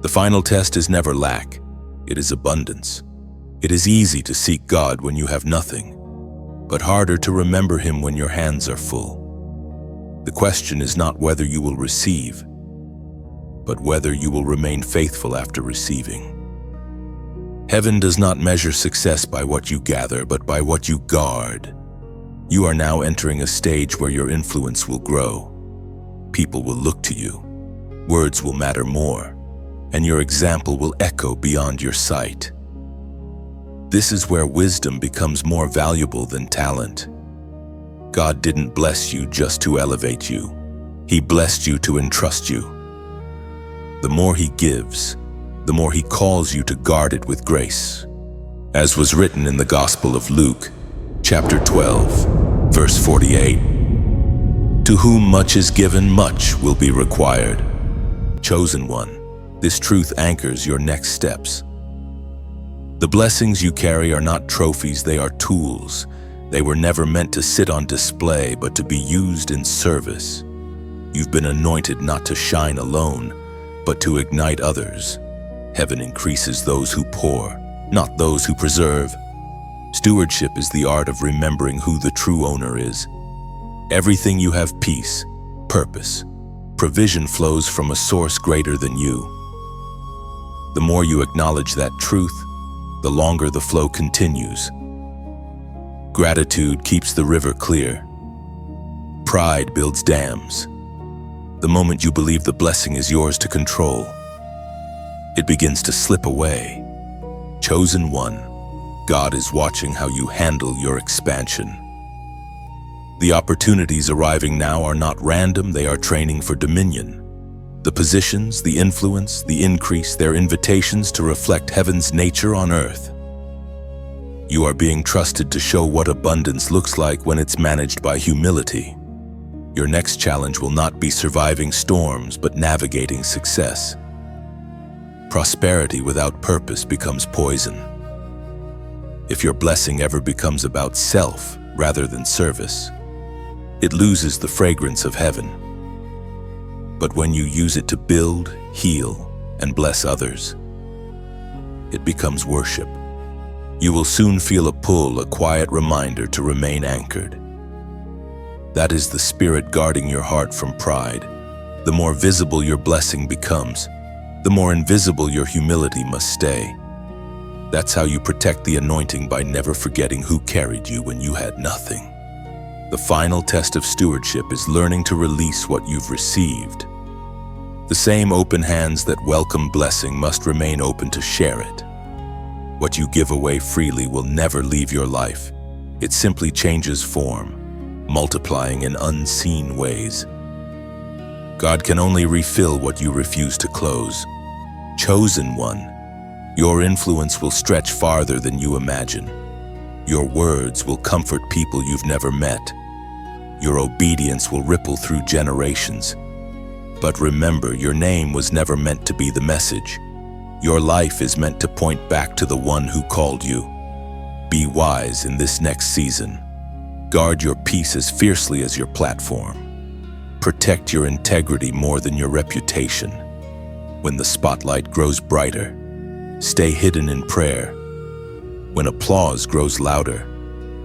The final test is never lack, it is abundance. It is easy to seek God when you have nothing, but harder to remember Him when your hands are full. The question is not whether you will receive, but whether you will remain faithful after receiving. Heaven does not measure success by what you gather, but by what you guard. You are now entering a stage where your influence will grow. People will look to you. Words will matter more, and your example will echo beyond your sight. This is where wisdom becomes more valuable than talent. God didn't bless you just to elevate you. He blessed you to entrust you. The more He gives, the more He calls you to guard it with grace. As was written in the Gospel of Luke, chapter 12, verse 48, "To whom much is given, much will be required." Chosen one, this truth anchors your next steps. The blessings you carry are not trophies, they are tools. They were never meant to sit on display, but to be used in service. You've been anointed not to shine alone, but to ignite others. Heaven increases those who pour, not those who preserve. Stewardship is the art of remembering who the true owner is. Everything you have, peace, purpose, provision, flows from a source greater than you. The more you acknowledge that truth, the longer the flow continues. Gratitude keeps the river clear. Pride builds dams. The moment you believe the blessing is yours to control, it begins to slip away. Chosen one, God is watching how you handle your expansion. The opportunities arriving now are not random, they are training for dominion. The positions, the influence, the increase, they're invitations to reflect heaven's nature on earth. You are being trusted to show what abundance looks like when it's managed by humility. Your next challenge will not be surviving storms, but navigating success. Prosperity without purpose becomes poison. If your blessing ever becomes about self rather than service, it loses the fragrance of heaven. But when you use it to build, heal, and bless others, it becomes worship. You will soon feel a pull, a quiet reminder to remain anchored. That is the Spirit guarding your heart from pride. The more visible your blessing becomes, the more invisible your humility must stay. That's how you protect the anointing, by never forgetting who carried you when you had nothing. The final test of stewardship is learning to release what you've received. The same open hands that welcome blessing must remain open to share it. What you give away freely will never leave your life. It simply changes form, multiplying in unseen ways. God can only refill what you refuse to close. Chosen one, your influence will stretch farther than you imagine. Your words will comfort people you've never met. Your obedience will ripple through generations. But remember, your name was never meant to be the message. Your life is meant to point back to the one who called you. Be wise in this next season. Guard your peace as fiercely as your platform. Protect your integrity more than your reputation. When the spotlight grows brighter, stay hidden in prayer. When applause grows louder,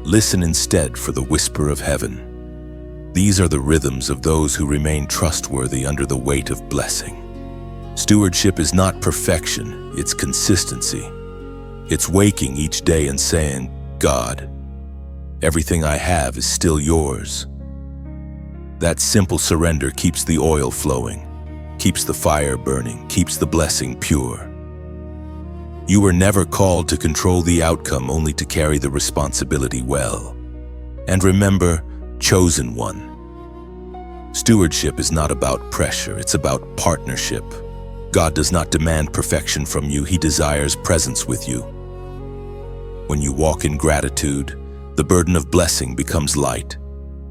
listen instead for the whisper of heaven. These are the rhythms of those who remain trustworthy under the weight of blessing. Stewardship is not perfection, it's consistency. It's waking each day and saying, God, everything I have is still yours. That simple surrender keeps the oil flowing, keeps the fire burning, keeps the blessing pure. You were never called to control the outcome, only to carry the responsibility well. And remember, chosen one. Stewardship is not about pressure, it's about partnership. God does not demand perfection from you, He desires presence with you. When you walk in gratitude, the burden of blessing becomes light.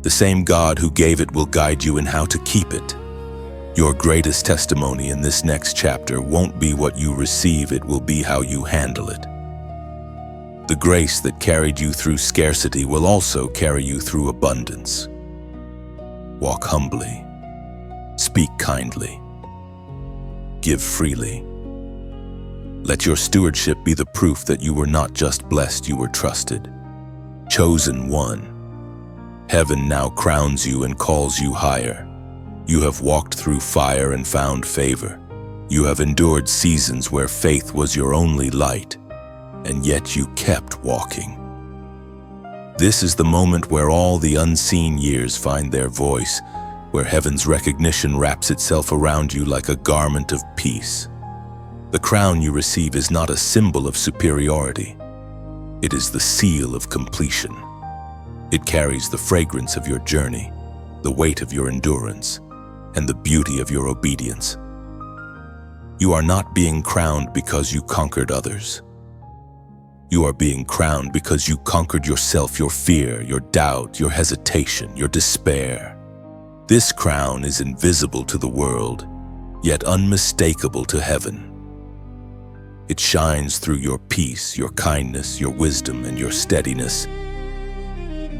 The same God who gave it will guide you in how to keep it. Your greatest testimony in this next chapter won't be what you receive, it will be how you handle it. The grace that carried you through scarcity will also carry you through abundance. Walk humbly. Speak kindly. Give freely. Let your stewardship be the proof that you were not just blessed, you were trusted. Chosen one. Heaven now crowns you and calls you higher. You have walked through fire and found favor. You have endured seasons where faith was your only light, and yet you kept walking. This is the moment where all the unseen years find their voice, where heaven's recognition wraps itself around you like a garment of peace. The crown you receive is not a symbol of superiority. It is the seal of completion. It carries the fragrance of your journey, the weight of your endurance, and the beauty of your obedience. You are not being crowned because you conquered others. You are being crowned because you conquered yourself, your fear, your doubt, your hesitation, your despair. This crown is invisible to the world, yet unmistakable to heaven. It shines through your peace, your kindness, your wisdom, and your steadiness.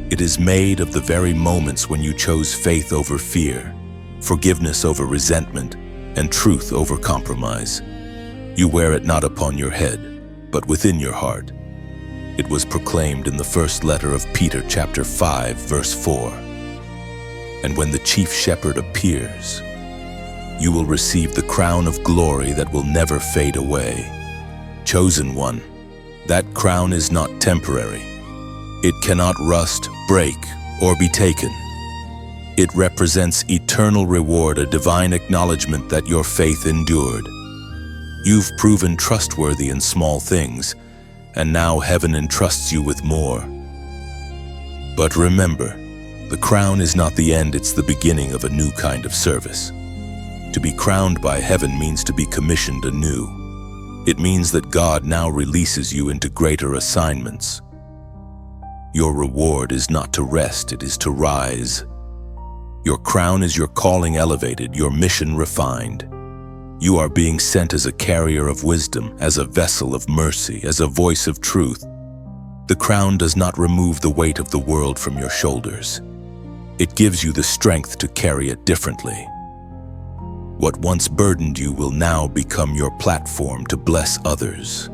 It is made of the very moments when you chose faith over fear, forgiveness over resentment, and truth over compromise. You wear it not upon your head, but within your heart. It was proclaimed in the first letter of Peter, chapter 5, verse 4. And when the chief shepherd appears, you will receive the crown of glory that will never fade away. Chosen one, that crown is not temporary. It cannot rust, break, or be taken. It represents eternal reward, a divine acknowledgement that your faith endured. You've proven trustworthy in small things, and now heaven entrusts you with more. But remember, the crown is not the end, it's the beginning of a new kind of service. To be crowned by heaven means to be commissioned anew. It means that God now releases you into greater assignments. Your reward is not to rest, it is to rise. Your crown is your calling elevated, your mission refined. You are being sent as a carrier of wisdom, as a vessel of mercy, as a voice of truth. The crown does not remove the weight of the world from your shoulders. It gives you the strength to carry it differently. What once burdened you will now become your platform to bless others.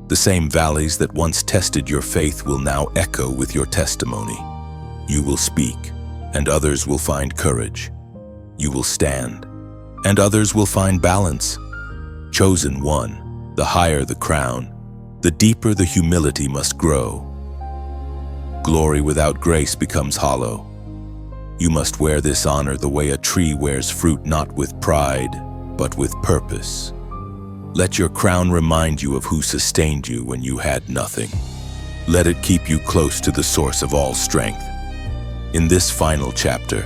The same valleys that once tested your faith will now echo with your testimony. You will speak, and others will find courage. You will stand, and others will find balance. Chosen one, the higher the crown, the deeper the humility must grow. Glory without grace becomes hollow. You must wear this honor the way a tree wears fruit, not with pride, but with purpose. Let your crown remind you of who sustained you when you had nothing. Let it keep you close to the source of all strength. In this final chapter,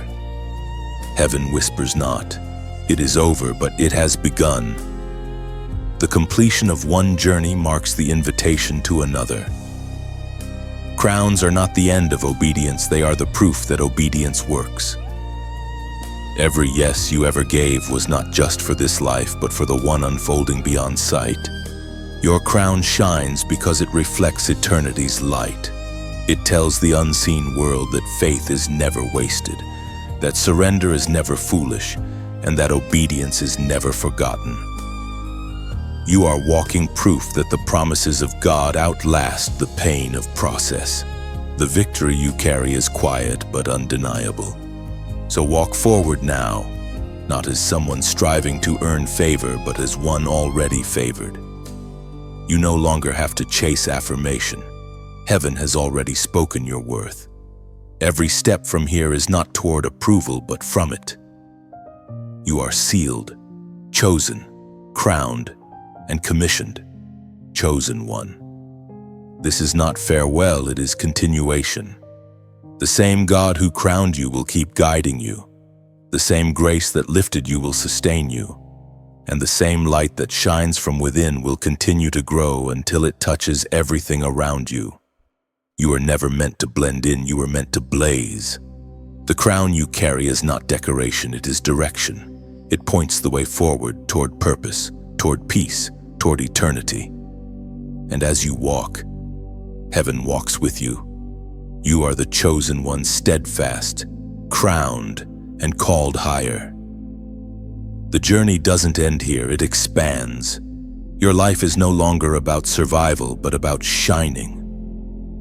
heaven whispers not, "It is over," but it has begun. The completion of one journey marks the invitation to another. Crowns are not the end of obedience, they are the proof that obedience works. Every yes you ever gave was not just for this life, but for the one unfolding beyond sight. Your crown shines because it reflects eternity's light. It tells the unseen world that faith is never wasted, that surrender is never foolish, and that obedience is never forgotten. You are walking proof that the promises of God outlast the pain of process. The victory you carry is quiet but undeniable. So walk forward now, not as someone striving to earn favor, but as one already favored. You no longer have to chase affirmation. Heaven has already spoken your worth. Every step from here is not toward approval, but from it. You are sealed, chosen, crowned, and commissioned. Chosen one. This is not farewell, it is continuation. The same God who crowned you will keep guiding you. The same grace that lifted you will sustain you. And the same light that shines from within will continue to grow until it touches everything around you. You are never meant to blend in, you are meant to blaze. The crown you carry is not decoration, it is direction. It points the way forward toward purpose, toward peace, toward eternity. And as you walk, heaven walks with you. You are the chosen one, steadfast, crowned, and called higher. The journey doesn't end here, it expands. Your life is no longer about survival, but about shining.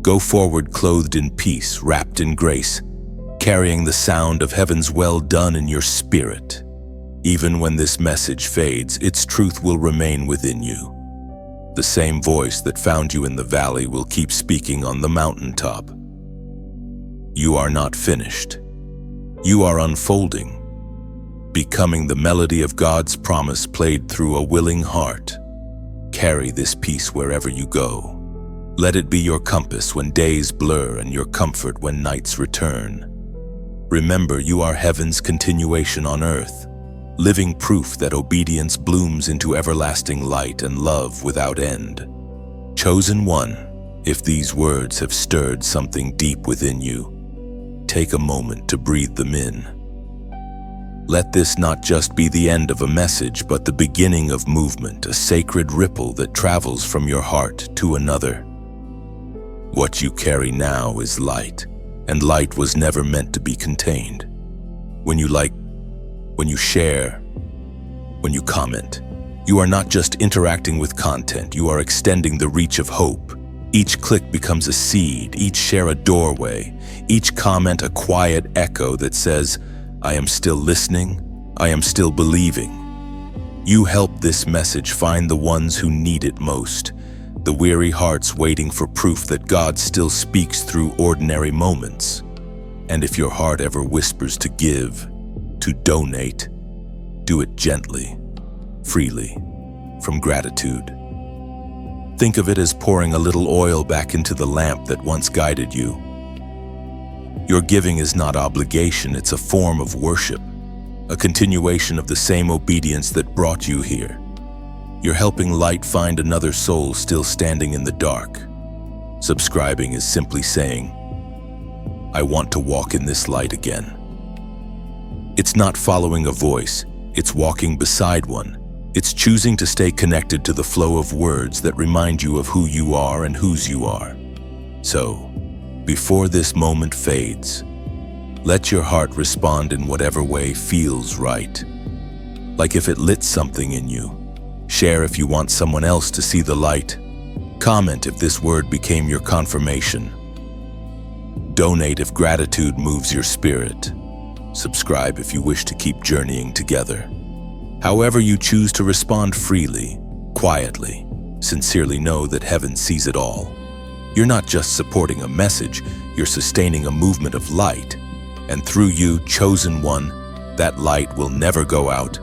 Go forward clothed in peace, wrapped in grace, carrying the sound of heaven's well done in your spirit. Even when this message fades, its truth will remain within you. The same voice that found you in the valley will keep speaking on the mountaintop. You are not finished. You are unfolding, becoming the melody of God's promise played through a willing heart. Carry this peace wherever you go. Let it be your compass when days blur and your comfort when nights return. Remember, you are heaven's continuation on earth, living proof that obedience blooms into everlasting light and love without end. Chosen one, if these words have stirred something deep within you, take a moment to breathe them in. Let this not just be the end of a message, but the beginning of movement, a sacred ripple that travels from your heart to another. What you carry now is light, and light was never meant to be contained. When you like, when you share, when you comment, you are not just interacting with content, you are extending the reach of hope. Each click becomes a seed, each share a doorway, each comment a quiet echo that says, I am still listening, I am still believing. You help this message find the ones who need it most, the weary hearts waiting for proof that God still speaks through ordinary moments. And if your heart ever whispers to give, to donate, do it gently, freely, from gratitude. Think of it as pouring a little oil back into the lamp that once guided you. Your giving is not obligation, it's a form of worship, a continuation of the same obedience that brought you here. You're helping light find another soul still standing in the dark. Subscribing is simply saying, I want to walk in this light again. It's not following a voice, It's walking beside one. It's choosing to stay connected to the flow of words that remind you of who you are and whose you are. So, before this moment fades, let your heart respond in whatever way feels right. Like if it lit something in you. Share if you want someone else to see the light. Comment if this word became your confirmation. Donate if gratitude moves your spirit. Subscribe if you wish to keep journeying together. However you choose to respond freely, quietly, sincerely know that heaven sees it all. You're not just supporting a message, you're sustaining a movement of light. And through you, chosen one, that light will never go out,